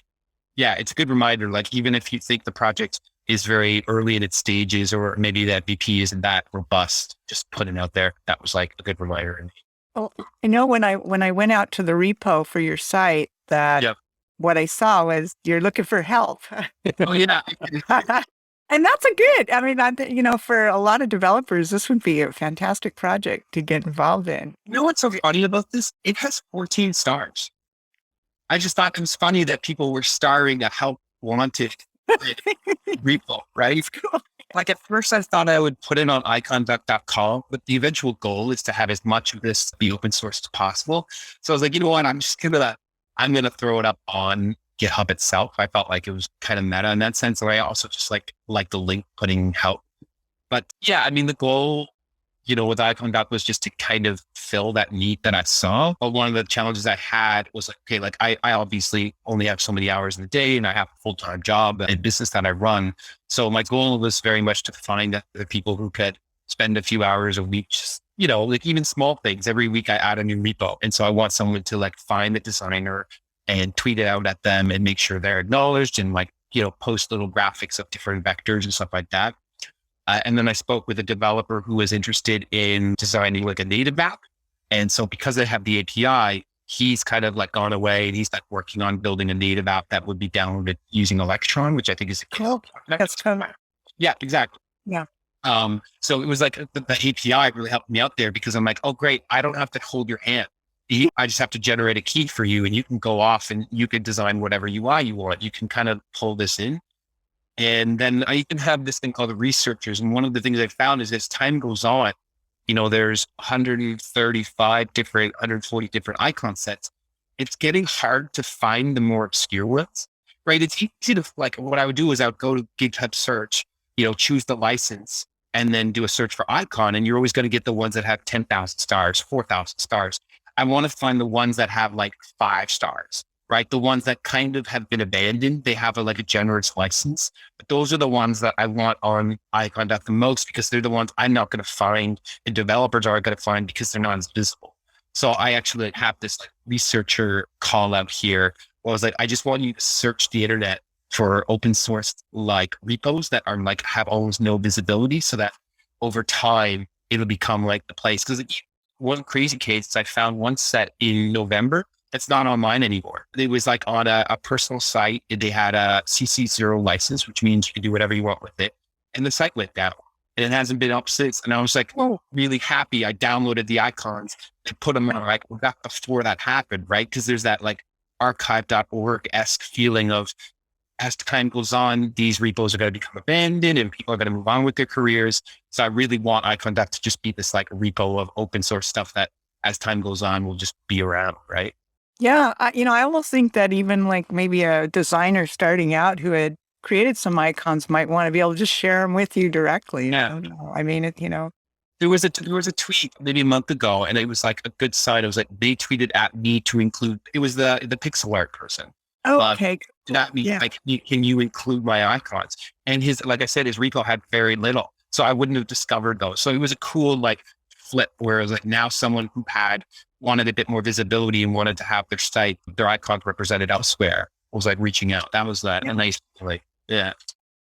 it's a good reminder. Like even if you think the project is very early in its stages or maybe that VP isn't that robust, just putting it out there. That was like a good reminder. Oh, I know when I went out to the repo for your site that Yep. what I saw was you're looking for help. Oh yeah. And that's a good, I mean, for a lot of developers, this would be a fantastic project to get involved in. You know what's so funny about this? It has 14 stars. I just thought it was funny that people were starring a help wanted repo, right? Cool. Like at first I thought I would put it on iconduck.com, but the eventual goal is to have as much of this be open source as possible. So I was like, you know what? I'm going to throw it up on GitHub itself. I felt like it was kind of meta in that sense. So I also just like the link putting help. But yeah, I mean, the goal, with Iconduck was just to kind of fill that need that I saw. But one of the challenges I had was like, okay, like I obviously only have so many hours in the day and I have a full-time job and business that I run. So my goal was very much to find the people who could spend a few hours a week, just, like even small things. Every week I add a new repo. And so I want someone to like find the designer and tweet it out at them and make sure they're acknowledged and like, post little graphics of different vectors and stuff like that. And then I spoke with a developer who was interested in designing like a native app. And so because they have the API, he's kind of like gone away and he's like working on building a native app that would be downloaded using Electron, which I think is Cool. That's cool. Yeah, exactly. Yeah. So it was like the API really helped me out there because I'm like, oh, great. I don't have to hold your hand. I just have to generate a key for you and you can go off and you can design whatever UI you want. You can kind of pull this in. And then I even have this thing called the researchers. And one of the things I found is as time goes on, there's 135 different, 140 different icon sets. It's getting hard to find the more obscure ones, right? It's easy to like, what I would do is I would go to GitHub search, choose the license and then do a search for icon. And you're always going to get the ones that have 10,000 stars, 4,000 stars. I want to find the ones that have like 5 stars. Right? The ones that kind of have been abandoned, they have a generous license, but those are the ones that I want on Iconduck the most because they're the ones I'm not going to find and developers are going to find because they're not as visible. So I actually have this researcher call out here. Where I was like, I just want you to search the internet for open source repos that are have almost no visibility so that over time it'll become the place. Because one crazy case, I found one set in November. It's not online anymore. It was on a personal site. They had a CC0 license, which means you can do whatever you want with it. And the site went down and it hasn't been up since. And I was really happy. I downloaded the icons and put them on back before that happened, right? Because there's that archive.org-esque feeling of as time goes on, these repos are going to become abandoned and people are going to move on with their careers. So I really want Iconduck to just be this repo of open source stuff that as time goes on will just be around, right? Yeah, I almost think that even maybe a designer starting out who had created some icons might want to be able to just share them with you directly. Yeah. I mean, there was a tweet maybe a month ago, and it was a good sign. It was they tweeted at me to include. It was the pixel art person. Oh, okay. At me, can you include my icons? And his, like I said, his repo had very little, so I wouldn't have discovered those. So it was a cool flip where it was now someone who wanted a bit more visibility and wanted to have their icons represented elsewhere was reaching out. That was a nice yeah.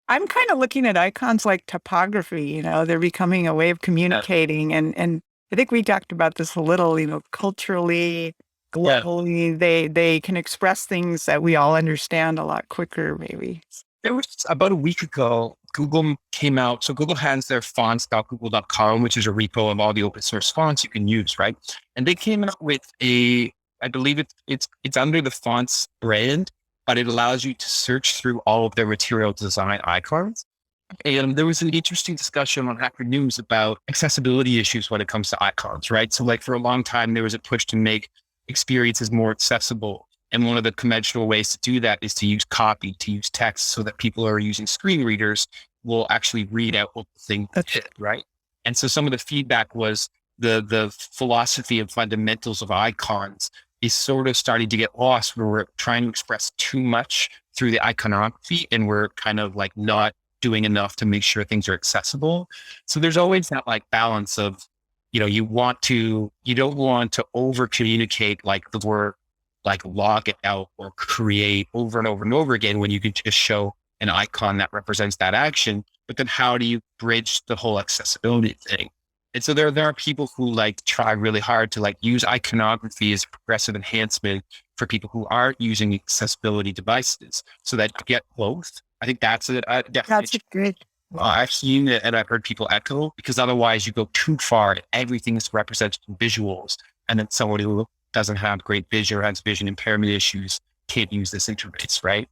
I'm kind of looking at icons like topography, they're becoming a way of communicating. And I think we talked about this a little, culturally, globally, they can express things that we all understand a lot quicker, maybe. It was about a week ago, Google came out. So Google has their fonts.google.com, which is a repo of all the open source fonts you can use, right? And they came out with I believe it's under the fonts brand, but it allows you to search through all of their material design icons. And there was an interesting discussion on Hacker News about accessibility issues when it comes to icons, right? So for a long time, there was a push to make experiences more accessible. And one of the conventional ways to do that is to use copy, to use text so that people who are using screen readers will actually read out what the thing is, right? And so some of the feedback was the philosophy and fundamentals of icons is sort of starting to get lost where we're trying to express too much through the iconography and we're kind of not doing enough to make sure things are accessible. So there's always that balance of, you don't want to over communicate the word log it out or create over and over and over again when you could just show an icon that represents that action. But then how do you bridge the whole accessibility thing? And so there are people who like try really hard to like use iconography as progressive enhancement for people who aren't using accessibility devices so that you get both. I think that's definitely. That's a good. I've seen it and I've heard people echo because otherwise you go too far and everything is represented in visuals. And then somebody who doesn't have great vision or has vision impairment issues can't use this interface, right?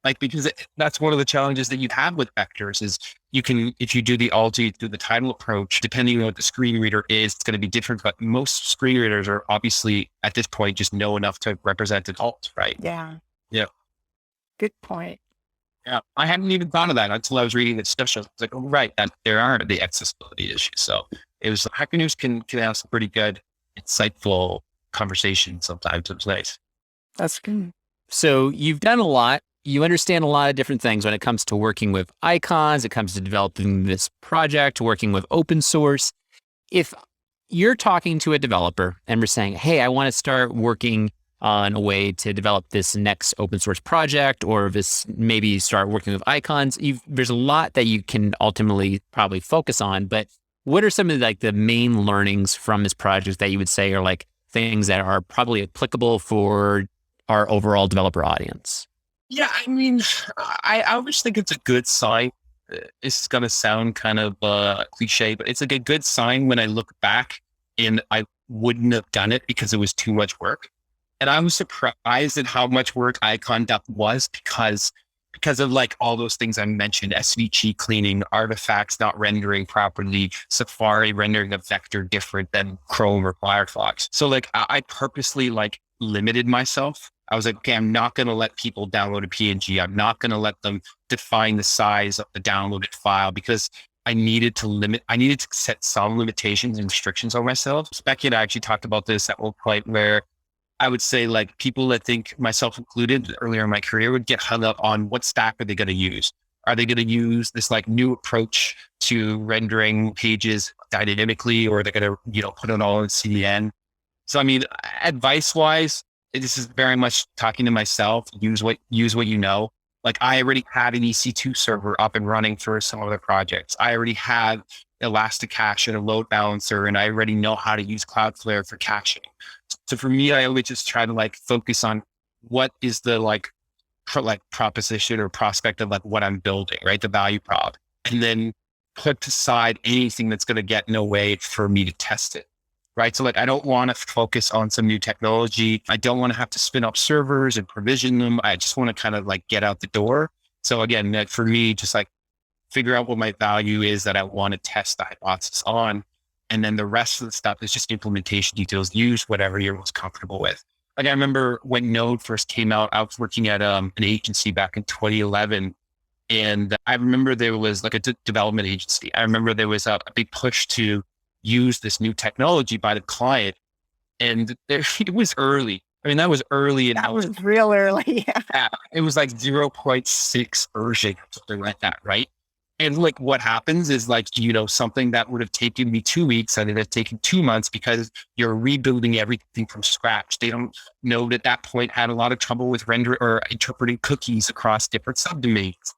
Like, because that's one of the challenges that you have with vectors is you can, if you do the alt, you do the title approach, depending on what the screen reader is, it's going to be different. But most screen readers are obviously at this point just know enough to represent an alt, right? Yeah. Yeah. Good point. Yeah. I hadn't even thought of that until I was reading the discussion. I was like, oh, right, that there are the accessibility issues. So it was, Hacker News can have some pretty good, insightful conversations sometimes. It's nice. That's good. So you've done a lot. You understand a lot of different things when it comes to working with icons, it comes to developing this project, working with open source. If you're talking to a developer and we're saying, hey, I want to start working on a way to develop this next open source project, or this maybe start working with icons, there's a lot that you can ultimately probably focus on. But what are some of like the main learnings from this project that you would say are like things that are probably applicable for our overall developer audience? Yeah, I mean, I always think it's a good sign. It's going to sound kind of cliche, but it's like a good sign when I look back and I wouldn't have done it because it was too much work. And I was surprised at how much work Iconduck was because of like all those things I mentioned, SVG cleaning, artifacts not rendering properly, Safari rendering a vector different than Chrome or Firefox. So like I purposely like limited myself. I was like, okay, I'm not going to let people download a PNG. I'm not going to let them define the size of the downloaded file because I needed to set some limitations and restrictions on myself. Becky and I actually talked about this at one point where I would say like people that think, myself included, earlier in my career would get hung up on what stack are they going to use? Are they going to use this like new approach to rendering pages dynamically, or are they going to, put it all in CDN? So, I mean, advice wise, this is very much talking to myself, use what you know. Like I already had an EC2 server up and running for some other projects. I already had Elasticache and a load balancer, and I already know how to use Cloudflare for caching. So for me, I always just try to like focus on what is the proposition or prospect of like what I'm building, right? The value prop, and then put aside anything that's going to get in a way for me to test it. Right. So like, I don't want to focus on some new technology. I don't want to have to spin up servers and provision them. I just want to kind of like get out the door. So again, for me, just like figure out what my value is that I want to test the hypothesis on. And then the rest of the stuff is just implementation details. Use whatever you're most comfortable with. Like I remember when Node first came out, I was working at an agency back in 2011. And I remember there was like a development agency. I remember there was a big push to use this new technology by the client. And it was early. I mean, that was early. That was real early. Yeah. It was like 0.6 version, something like that. Right. And like what happens is like, something that would have taken me 2 weeks and it had taken 2 months because you're rebuilding everything from scratch. They don't know at that point had a lot of trouble with render or interpreting cookies across different subdomains.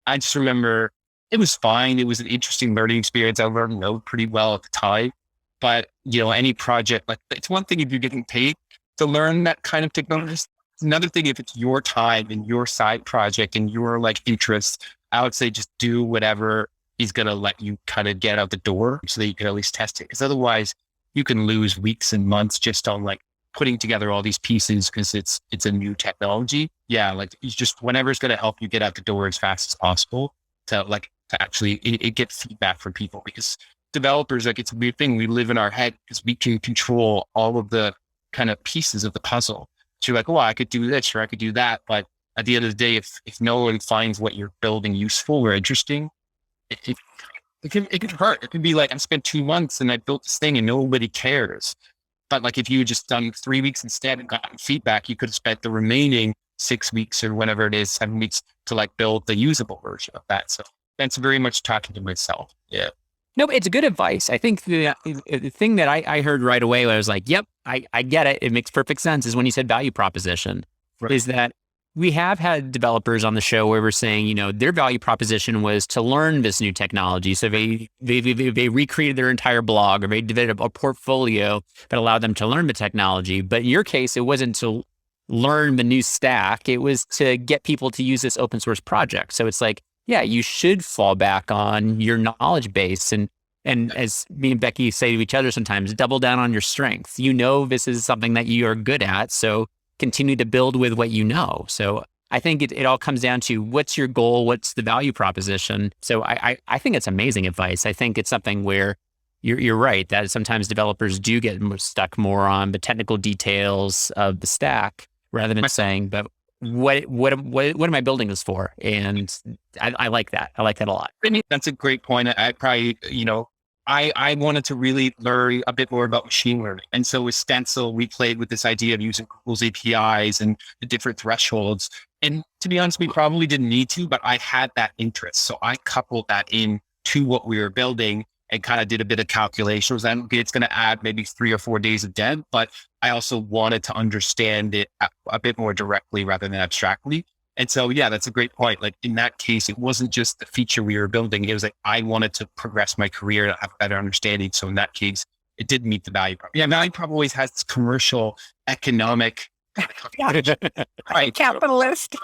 I just remember it was fine. It was an interesting learning experience. I learned Node pretty well at the time, but any project, like it's one thing if you're getting paid to learn that kind of technology. It's another thing if it's your time and your side project and your like interest. I would say just do whatever is going to let you kind of get out the door so that you can at least test it. Because otherwise you can lose weeks and months just on like putting together all these pieces because it's a new technology. Yeah. Like it's just whatever's going to help you get out the door as fast as possible to actually get feedback from people, because developers, like it's a weird thing. We live in our head because we can control all of the kind of pieces of the puzzle. So you're like, oh, I could do this or I could do that. But at the end of the day, if no one finds what you're building useful or interesting, it can hurt. It can be like, I spent 2 months and I built this thing and nobody cares. But like, if you just done 3 weeks instead and gotten feedback, you could have spent the remaining 6 weeks or whatever it is, 7 weeks to like build the usable version of that. So that's very much talking to myself. Yeah. No, but it's good advice. I think the thing that I heard right away, where I was like, yep, I get it. It makes perfect sense, is when you said value proposition, right. Is that we have had developers on the show where we're saying, their value proposition was to learn this new technology. So they recreated their entire blog, or they developed a portfolio that allowed them to learn the technology. But in your case, it wasn't to learn the new stack. It was to get people to use this open source project. So it's like, yeah, you should fall back on your knowledge base. And as me and Becky say to each other sometimes, double down on your strengths. This is something that you are good at. So continue to build with what you know. So I think it all comes down to what's your goal? What's the value proposition? So I think it's amazing advice. I think it's something where you're right that sometimes developers do get stuck more on the technical details of the stack rather than saying, but what am I building this for? And I like that. I like that a lot. I mean, that's a great point. I probably, I wanted to really learn a bit more about machine learning. And so with Stencil, we played with this idea of using Google's APIs and the different thresholds. And to be honest, we probably didn't need to, but I had that interest. So I coupled that in to what we were building and kind of did a bit of calculations. And okay, it's going to add maybe 3 or 4 days of dev, but I also wanted to understand it a bit more directly rather than abstractly. And so, yeah, that's a great point. Like in that case, it wasn't just the feature we were building. It was like, I wanted to progress my career and have better understanding. So in that case, it did meet the value prop. Yeah, value prop always has this commercial, economic, right? Capitalist.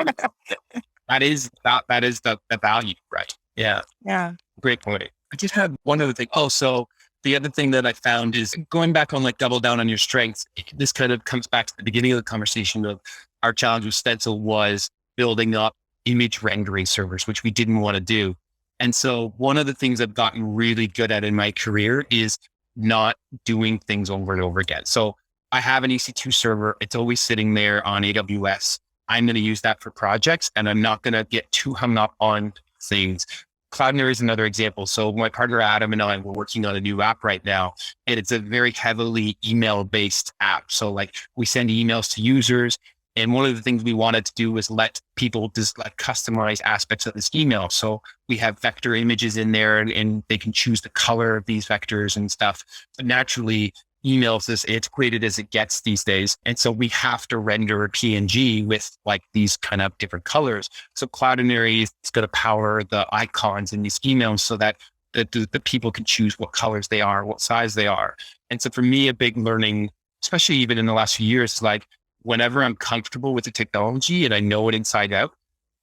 that is the value, right? Yeah. Yeah. Great point. I just had one other thing. Oh, so the other thing that I found is going back on like double down on your strengths. This kind of comes back to the beginning of the conversation of our challenge with Stencil was building up image rendering servers, which we didn't want to do. And so one of the things I've gotten really good at in my career is not doing things over and over again. So I have an EC2 server. It's always sitting there on AWS. I'm going to use that for projects and I'm not going to get too hung up on things. Cloudinary is another example. So my partner Adam and I were working on a new app right now, and it's a very heavily email-based app. So like we send emails to users. And one of the things we wanted to do was let people just like customize aspects of this email. So we have vector images in there and they can choose the color of these vectors and stuff. But naturally, emails is antiquated as it gets these days. And so we have to render a PNG with like these kind of different colors. So Cloudinary is going to power the icons in these emails so that the people can choose what colors they are, what size they are. And so for me, a big learning, especially even in the last few years, is like, whenever I'm comfortable with the technology and I know it inside out,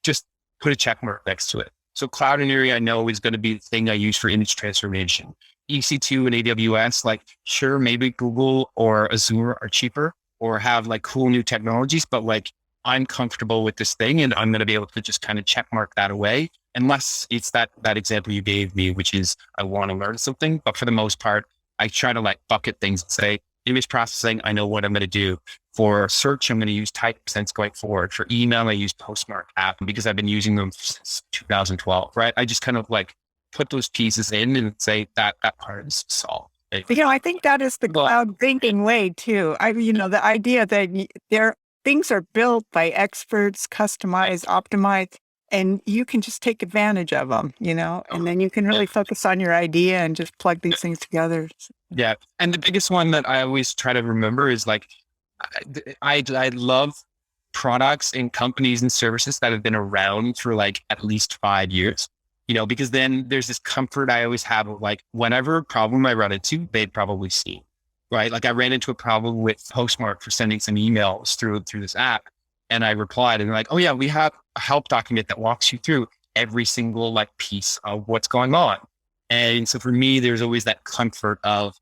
just put a check mark next to it. So Cloudinary, I know is going to be the thing I use for image transformation. EC2 and AWS, like sure, maybe Google or Azure are cheaper or have like cool new technologies, but like I'm comfortable with this thing and I'm going to be able to just kind of check mark that away. Unless it's that example you gave me, which is I want to learn something. But for the most part, I try to like bucket things and say, image processing, I know what I'm going to do. For search, I'm going to use TypeSense going forward. For email, I use Postmark app because I've been using them since 2012, right? I just kind of like put those pieces in and say that part is solved. I think that is the cloud thinking way too. The idea that things are built by experts, customized, optimized, and you can just take advantage of them, and then you can really focus on your idea and just plug these things together. Yeah. And the biggest one that I always try to remember is like, I love products and companies and services that have been around for like at least 5 years, because then there's this comfort I always have of like, whenever problem I run into, they'd probably seen, right? Like I ran into a problem with Postmark for sending some emails through this app. And I replied and they're like, oh yeah, we have a help document that walks you through every single like piece of what's going on. And so for me, there's always that comfort of,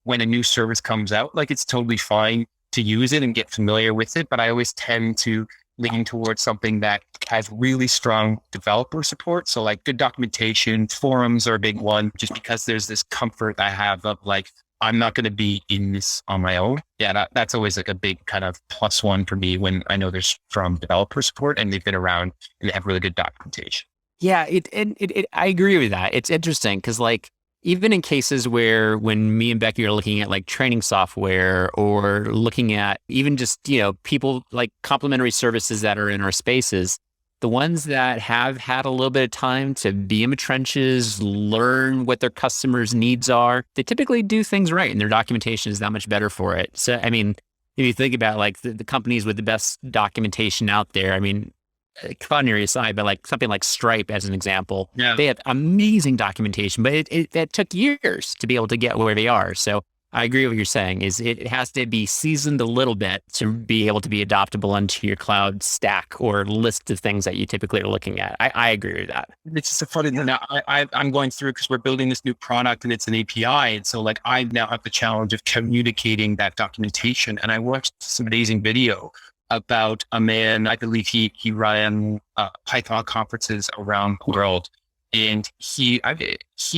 when a new service comes out, like it's totally fine to use it and get familiar with it. But I always tend to lean towards something that has really strong developer support. So like good documentation, forums are a big one, just because there's this comfort I have of like, I'm not going to be in this on my own. Yeah, that's always like a big kind of +1 for me when I know there's strong developer support and they've been around and they have really good documentation. Yeah, I agree with that. It's interesting because like, even in cases where when me and Becky are looking at like training software or looking at even just, people like complementary services that are in our spaces, the ones that have had a little bit of time to be in the trenches, learn what their customers' needs are, they typically do things right and their documentation is that much better for it. So, I mean, if you think about like the companies with the best documentation out there, I mean, Cloudinary aside, but like something like Stripe as an example, Yeah. they have amazing documentation, but it took years to be able to get where they are. So I agree with what you're saying is it has to be seasoned a little bit to be able to be adoptable into your cloud stack or list of things that you typically are looking at. I agree with that. It's just a funny thing. Now I'm going through because we're building this new product and it's an API. And so like I now have the challenge of communicating that documentation. And I watched this amazing video about a man, I believe he ran Python conferences around the world. And he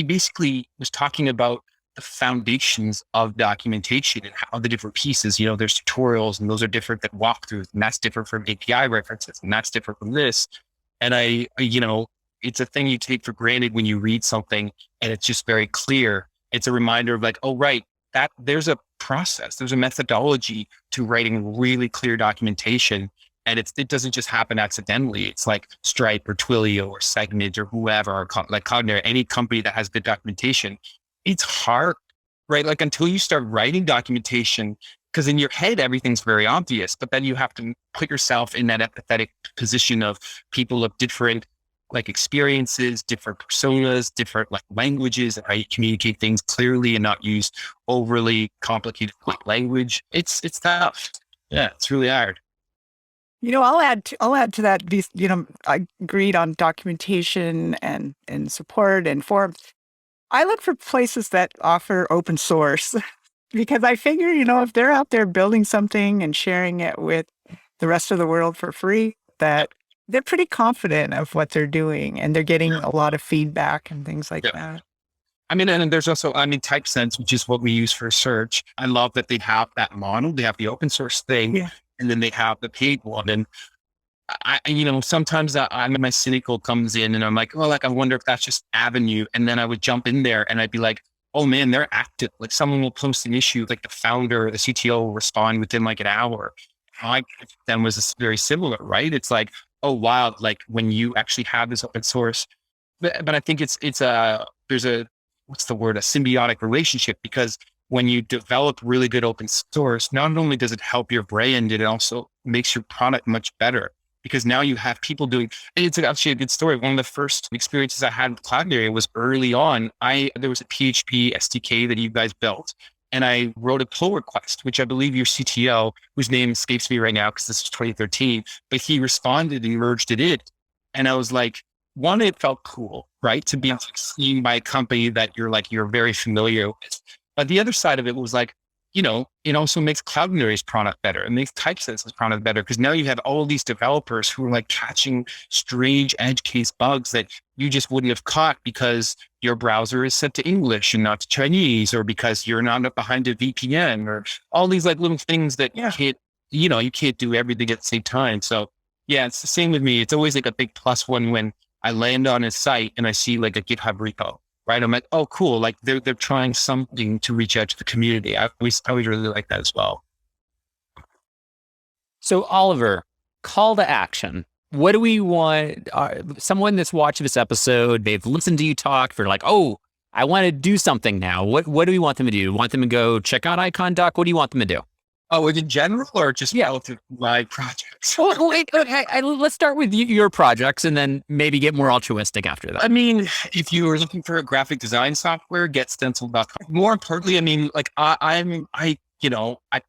basically was talking about the foundations of documentation and how the different pieces, there's tutorials and those are different than walkthroughs, and that's different from API references, and that's different from this. And it's a thing you take for granted when you read something and it's just very clear. It's a reminder of like, oh, right, that there's a process, there's a methodology to writing really clear documentation. And it doesn't just happen accidentally. It's like Stripe or Twilio or Segment or whoever, or like Cloudinary, any company that has good documentation. It's hard, right? Like until you start writing documentation, because in your head, everything's very obvious, but then you have to put yourself in that empathetic position of people of different like experiences, different personas, different like languages, and how you communicate things clearly and not use overly complicated language. It's tough. Yeah, it's really hard. I'll add to that. I agreed on documentation and support and forums. I look for places that offer open source because I figure, if they're out there building something and sharing it with the rest of the world for free, that they're pretty confident of what they're doing and they're getting a lot of feedback and things like that. I mean, and there's also, TypeSense, which is what we use for search. I love that they have that model. They have the open source thing, and then they have the paid one. And sometimes my cynical comes in and I'm like, oh, like, I wonder if that's just Avenue. And then I would jump in there and I'd be like, oh man, they're active. Like someone will post an issue, like the founder or the CTO will respond within like an hour. Then was very similar, right? It's like, oh, wow. Like when you actually have this open source, but I think there's a symbiotic relationship, because when you develop really good open source, not only does it help your brand, it also makes your product much better. Because now you have people doing, it's actually a good story. One of the first experiences I had with Cloudinary was early on. There was a PHP SDK that you guys built, and I wrote a pull request, which I believe your CTO, whose name escapes me right now because this is 2013, but he responded and merged it in. And I was like, one, it felt cool, right? To be seen by a company that you're very familiar with. But the other side of it was like, it also makes Cloudinary's product better. It makes TypeSense's product better, because now you have all these developers who are like catching strange edge case bugs that you just wouldn't have caught because your browser is set to English and not to Chinese, or because you're not behind a VPN, or all these like little things that you can't do everything at the same time. So yeah, it's the same with me. It's always like a big plus one when I land on a site and I see like a GitHub repo. Right. I'm like, oh, cool. Like they're trying something to reach out to the community. I always really like that as well. So Oliver, call to action. What do we want? Someone that's watching this episode, they've listened to you talk for like, oh, I want to do something now. What do we want them to do? Want them to go check out Iconduck? What do you want them to do? Oh, in general, or just relative to my projects? Well, wait, okay. Let's start with your projects and then maybe get more altruistic after that. I mean, if you were looking for a graphic design software, get Stencil.com. More importantly, I mean, like I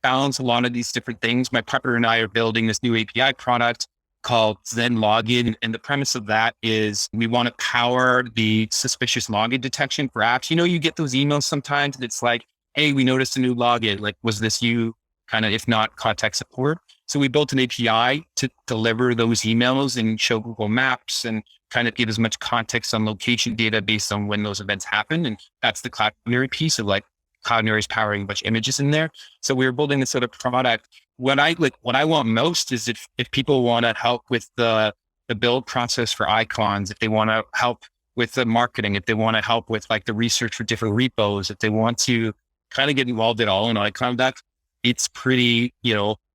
balance a lot of these different things. My partner and I are building this new API product called Zen Login. And the premise of that is we want to power the suspicious login detection for apps. You get those emails sometimes and it's like, hey, we noticed a new login. Like, was this you? Kind of, if not, contact support. So we built an API to deliver those emails and show Google Maps and kind of give as much context on location data based on when those events happen. And that's the Cloudinary piece of like Cloudinary is powering a bunch of images in there. So we were building this sort of product. What I want most is if people want to help with the build process for icons, if they want to help with the marketing, if they want to help with like the research for different repos, if they want to kind of get involved at all in Iconduck, it's pretty,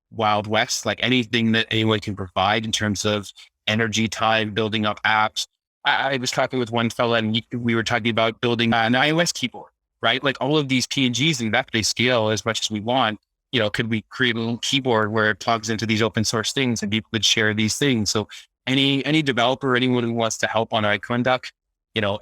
Wild West, like anything that anyone can provide in terms of energy, time, building up apps. I was talking with one fella and we were talking about building an iOS keyboard, right? Like all of these PNGs and that they scale as much as we want. could we create a little keyboard where it plugs into these open source things and people could share these things? So any developer, anyone who wants to help on Iconduck,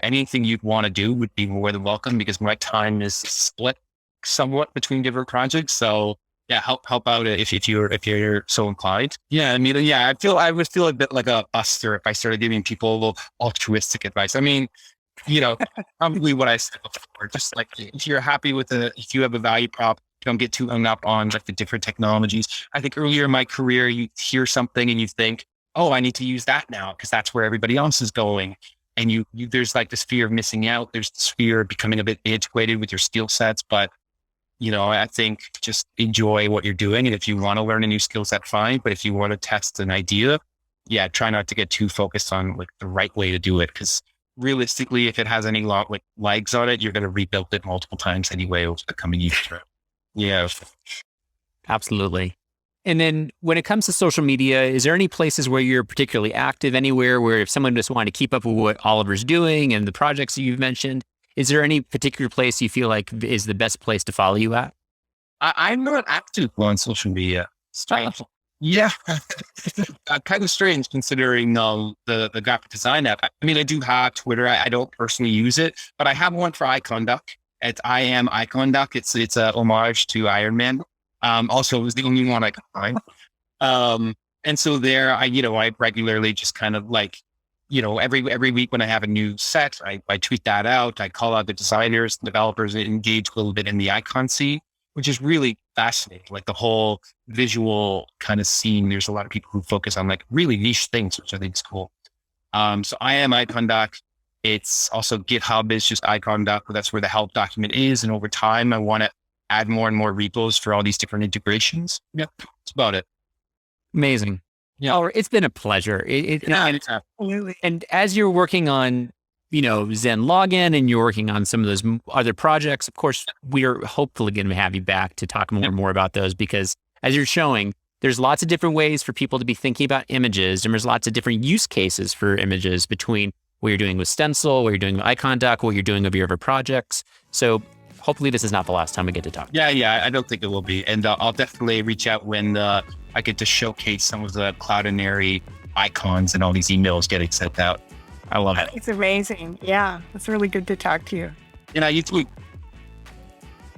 anything you'd want to do would be more than welcome, because my time is split somewhat between different projects. So yeah, help out if you're so inclined. Yeah, I mean, yeah, I would feel a bit like a buster if I started giving people a little altruistic advice. I mean, probably what I said before, just like if you're happy with if you have a value prop, don't get too hung up on like the different technologies. I think earlier in my career, you hear something and you think, oh, I need to use that now because that's where everybody else is going. And there's like this fear of missing out. There's this fear of becoming a bit antiquated with your skill sets. But, I think just enjoy what you're doing. And if you want to learn a new skill set, fine. But if you want to test an idea, yeah, try not to get too focused on like the right way to do it. Because realistically, if it has any legs on it, you're going to rebuild it multiple times anyway over the coming years. Yeah. Absolutely. And then when it comes to social media, is there any places where you're particularly active anywhere where if someone just wanted to keep up with what Oliver's doing and the projects that you've mentioned, is there any particular place you feel like is the best place to follow you at? I'm not active on social media. Strange. Yeah. Kind of strange considering the graphic design app. I mean, I do have Twitter. I don't personally use it, but I have one for Iconduck. It's I am Iconduck. It's a homage to Iron Man. Also, it was the only one I could find. And so there, I regularly just kind of like, every week when I have a new set, I tweet that out. I call out the designers, developers, and engage a little bit in the icon scene, which is really fascinating. Like the whole visual kind of scene. There's a lot of people who focus on like really niche things, which I think is cool. So I am Iconduck. It's also GitHub is just Iconduck. That's where the help document is. And over time, I want to add more and more repos for all these different integrations. Yep. That's about it. Amazing. Yeah. Oliver, it's been a pleasure. Absolutely. And as you're working on, Zen Login and you're working on some of those other projects, of course, we are hopefully going to have you back to talk more and more about those, because as you're showing, there's lots of different ways for people to be thinking about images. And there's lots of different use cases for images between what you're doing with Stencil, what you're doing with Iconduck, what you're doing with your other projects. So hopefully this is not the last time we get to talk. Yeah, I don't think it will be. And I'll definitely reach out when I get to showcase some of the Cloudinary icons and all these emails getting sent out. I love it. It's amazing. Yeah, it's really good to talk to you. You too.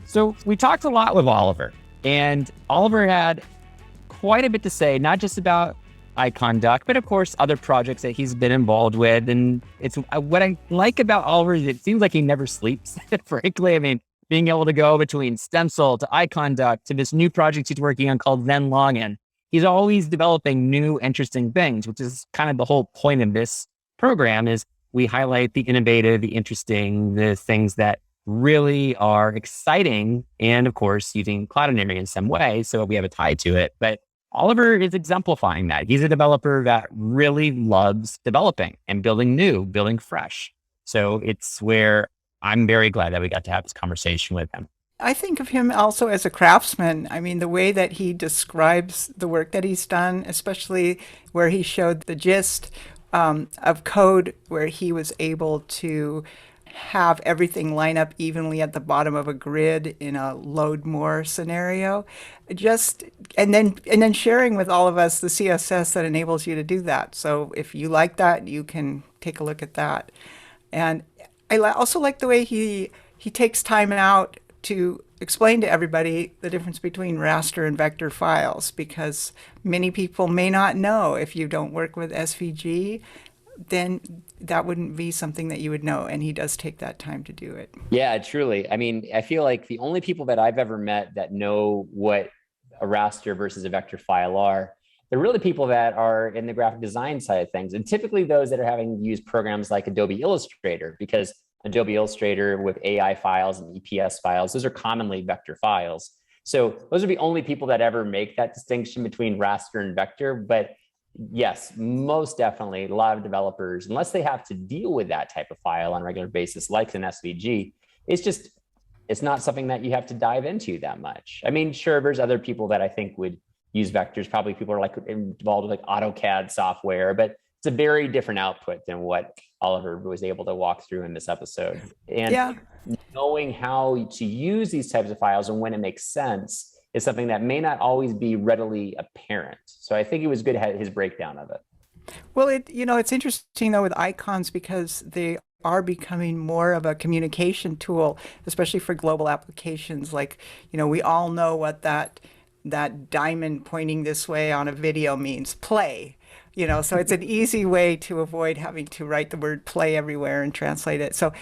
So we talked a lot with Oliver, and Oliver had quite a bit to say, not just about Iconduck, but of course other projects that he's been involved with. And it's what I like about Oliver is it seems like he never sleeps, frankly. I mean, being able to go between Stencil to Iconduck to this new project he's working on called Zen Login. He's always developing new, interesting things, which is kind of the whole point of this program is we highlight the innovative, the interesting, the things that really are exciting. And of course, using Cloudinary in some way. So we have a tie to it. But Oliver is exemplifying that. He's a developer that really loves developing and building new, building fresh. So it's where I'm very glad that we got to have this conversation with him. I think of him also as a craftsman. I mean, the way that he describes the work that he's done, especially where he showed the gist of code, where he was able to have everything line up evenly at the bottom of a grid in a load more scenario. And then sharing with all of us the CSS that enables you to do that. So if you like that, you can take a look at that. And I also like the way he takes time out to explain to everybody the difference between raster and vector files, because many people may not know. If you don't work with SVG, then that wouldn't be something that you would know. And he does take that time to do it. Yeah, truly. I mean, I feel like the only people that I've ever met that know what a raster versus a vector file are, they're really people that are in the graphic design side of things. And typically those that are having used programs like Adobe Illustrator, because Adobe Illustrator with AI files and EPS files, those are commonly vector files. So those are the only people that ever make that distinction between raster and vector. But yes, most definitely a lot of developers, unless they have to deal with that type of file on a regular basis, like an SVG, it's not something that you have to dive into that much. I mean, sure, there's other people that I think would use vectors. Probably people are like involved with like AutoCAD software, but it's a very different output than what Oliver was able to walk through in this episode. And knowing how to use these types of files and when it makes sense is something that may not always be readily apparent. So I think it was good to have his breakdown of it. Well, it's interesting though with icons because they are becoming more of a communication tool, especially for global applications. Like, we all know what that diamond pointing this way on a video means, play. So it's an easy way to avoid having to write the word play everywhere and translate it. So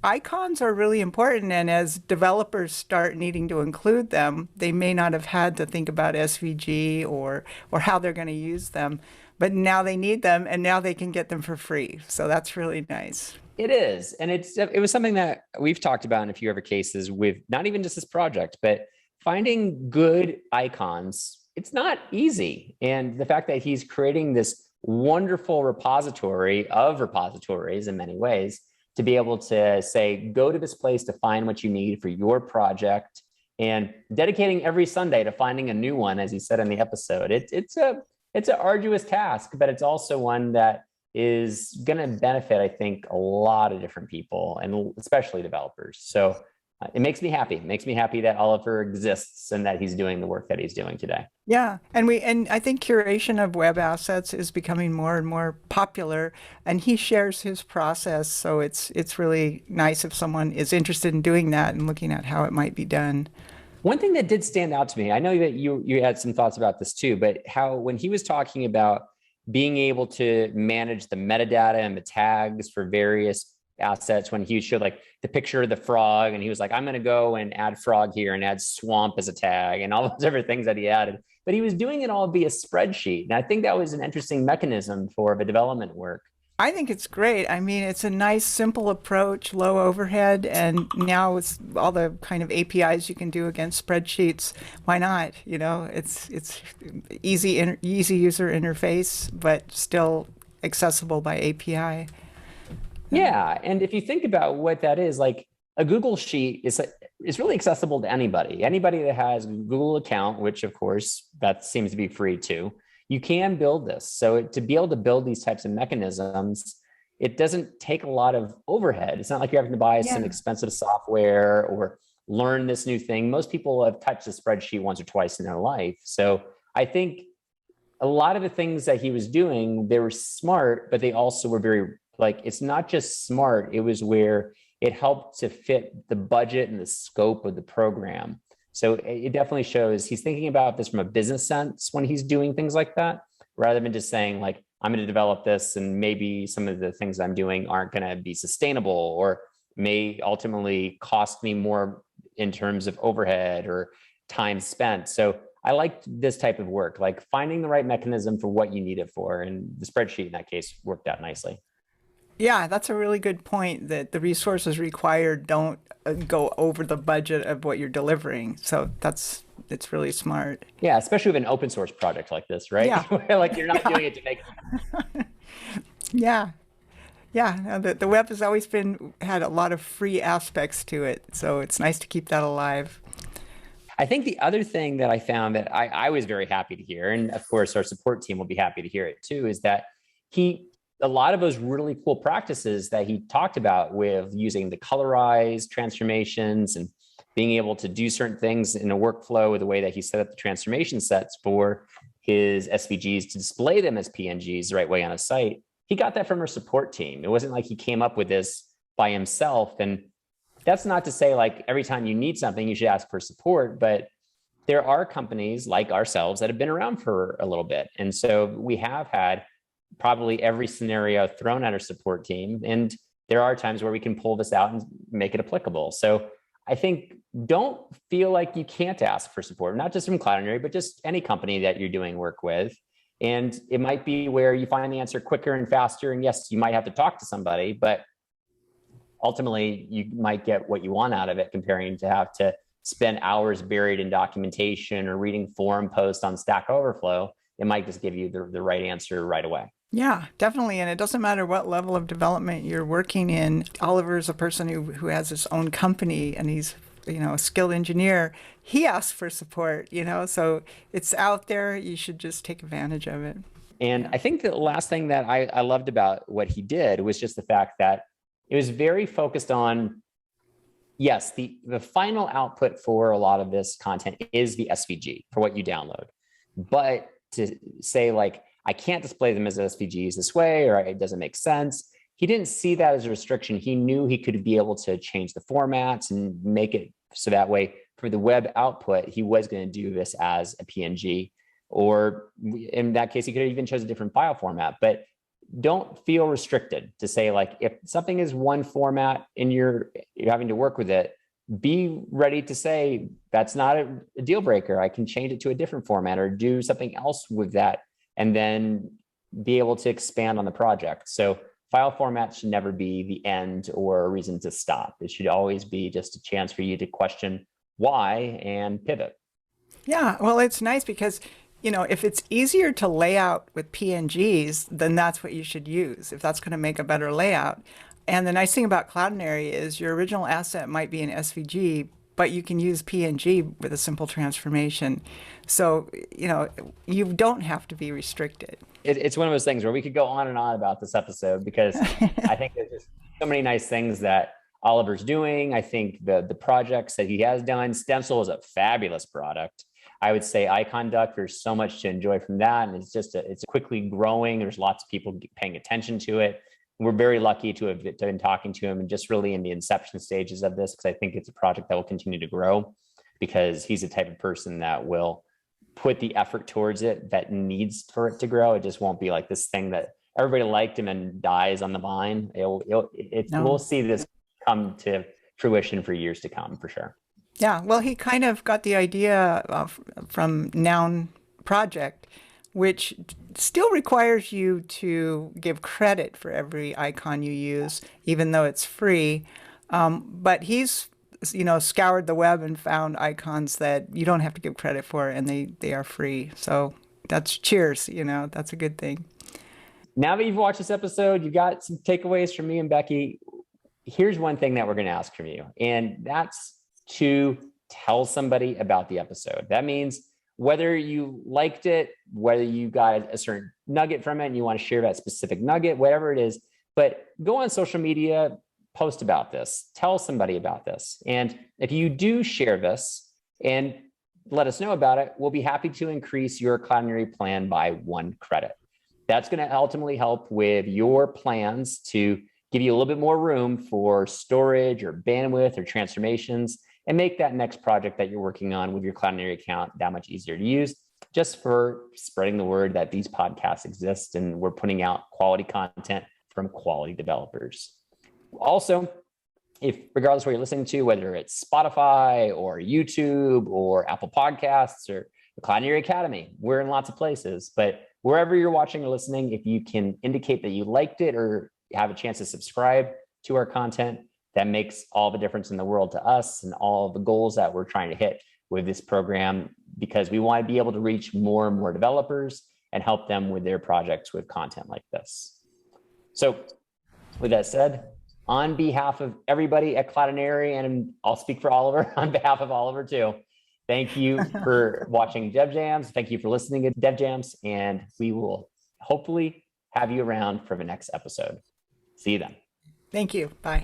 icons are really important, and as developers start needing to include them, they may not have had to think about SVG or how they're going to use them, but now they need them, and now they can get them for free. So that's really nice. It is. And it was something that we've talked about in a few other cases with not even just this project, but finding good icons. It's not easy. And the fact that he's creating this wonderful repository of repositories in many ways to be able to say, go to this place to find what you need for your project, and dedicating every Sunday to finding a new one, as he said in the episode. It's an arduous task, but it's also one that is going to benefit, I think, a lot of different people, and especially developers. So it makes me happy. It makes me happy that Oliver exists and that he's doing the work that he's doing today. Yeah, and I think curation of web assets is becoming more and more popular, and he shares his process. So it's really nice if someone is interested in doing that and looking at how it might be done. One thing that did stand out to me, I know that you had some thoughts about this too, but how when he was talking about being able to manage the metadata and the tags for various assets, when he showed like the picture of the frog and he was like, I'm going to go and add frog here and add swamp as a tag and all those different things that he added, but he was doing it all via spreadsheet. And I think that was an interesting mechanism for the development work. I think it's great. I mean, it's a nice, simple approach, low overhead, and now with all the kind of APIs you can do against spreadsheets, why not? It's easy user interface, but still accessible by API. Yeah, and if you think about what that is, like a Google Sheet is really accessible to anybody. Anybody that has a Google account, which of course that seems to be free too. You can build this. So to be able to build these types of mechanisms, it doesn't take a lot of overhead. It's not like you're having to buy some expensive software or learn this new thing. Most people have touched a spreadsheet once or twice in their life. So I think a lot of the things that he was doing, they were smart, but they also were very, like, it's not just smart, it was where it helped to fit the budget and the scope of the program. So it definitely shows he's thinking about this from a business sense when he's doing things like that, rather than just saying like, I'm going to develop this and maybe some of the things I'm doing aren't going to be sustainable or may ultimately cost me more in terms of overhead or time spent. So I liked this type of work, like finding the right mechanism for what you need it for. And the spreadsheet in that case worked out nicely. Yeah, that's a really good point, that the resources required don't go over the budget of what you're delivering. So it's really smart. Yeah, especially with an open source project like this, right? Yeah. Where like you're not doing it to make money. Yeah. Yeah, the web has always had a lot of free aspects to it. So it's nice to keep that alive. I think the other thing that I found that I was very happy to hear, and of course our support team will be happy to hear it too, is that a lot of those really cool practices that he talked about with using the colorized transformations and being able to do certain things in a workflow with the way that he set up the transformation sets for his SVGs to display them as PNGs the right way on a site. He got that from our support team. It wasn't like he came up with this by himself. And that's not to say like every time you need something, you should ask for support, but there are companies like ourselves that have been around for a little bit. And so we have had probably every scenario thrown at our support team. And there are times where we can pull this out and make it applicable. So I think don't feel like you can't ask for support, not just from Cloudinary, but just any company that you're doing work with. And it might be where you find the answer quicker and faster. And yes, you might have to talk to somebody, but ultimately you might get what you want out of it, comparing to have to spend hours buried in documentation or reading forum posts on Stack Overflow. It might just give you the right answer right away. Yeah, definitely. And it doesn't matter what level of development you're working in. Oliver is a person who has his own company and he's, a skilled engineer. He asks for support, so it's out there. You should just take advantage of it. And I think the last thing that I loved about what he did was just the fact that it was very focused on Yes, the final output for a lot of this content is the SVG for what you download. But to say like, I can't display them as SVGs this way, or it doesn't make sense, he didn't see that as a restriction. He knew he could be able to change the formats and make it so that way for the web output, he was going to do this as a PNG, or in that case, he could have even chose a different file format. But don't feel restricted to say like, if something is one format and you're having to work with it, be ready to say that's not a deal breaker. I can change it to a different format or do something else with that, and then be able to expand on the project. So file format should never be the end or a reason to stop. It should always be just a chance for you to question why and pivot. Yeah, well, it's nice because, if it's easier to lay out with PNGs, then that's what you should use if that's going to make a better layout. And the nice thing about Cloudinary is your original asset might be an SVG, but you can use PNG with a simple transformation. So, you don't have to be restricted. It's one of those things where we could go on and on about this episode, because I think there's just so many nice things that Oliver's doing. I think the projects that he has done, Stencil is a fabulous product. I would say Iconduck, there's so much to enjoy from that. And it's quickly growing. There's lots of people paying attention to it. We're very lucky to have been talking to him and just really in the inception stages of this, because I think it's a project that will continue to grow, because he's the type of person that will put the effort towards it that needs for it to grow. It just won't be like this thing that everybody liked him and dies on the vine. We'll see this come to fruition for years to come, for sure. Yeah, well, he kind of got the idea from Noun Project, which still requires you to give credit for every icon you use, even though it's free. But he's, scoured the web and found icons that you don't have to give credit for, and they are free. So that's cheers, that's a good thing. Now that you've watched this episode, you got some takeaways from me and Becky. Here's one thing that we're going to ask from you, and that's to tell somebody about the episode. That means whether you liked it, whether you got a certain nugget from it and you want to share that specific nugget, whatever it is, but go on social media, post about this, tell somebody about this. And if you do share this and let us know about it, we'll be happy to increase your Cloudinary plan by 1 credit. That's going to ultimately help with your plans to give you a little bit more room for storage or bandwidth or transformations, and make that next project that you're working on with your Cloudinary account that much easier to use, just for spreading the word that these podcasts exist and we're putting out quality content from quality developers. Also, if regardless of what you're listening to, whether it's Spotify or YouTube or Apple Podcasts or the Cloudinary Academy, we're in lots of places, but wherever you're watching or listening, if you can indicate that you liked it or have a chance to subscribe to our content, that makes all the difference in the world to us and all the goals that we're trying to hit with this program, because we want to be able to reach more and more developers and help them with their projects with content like this. So with that said, on behalf of everybody at Cloudinary, and I'll speak for Oliver on behalf of Oliver too, thank you for watching DevJams. Thank you for listening to DevJams, and we will hopefully have you around for the next episode. See you then. Thank you. Bye.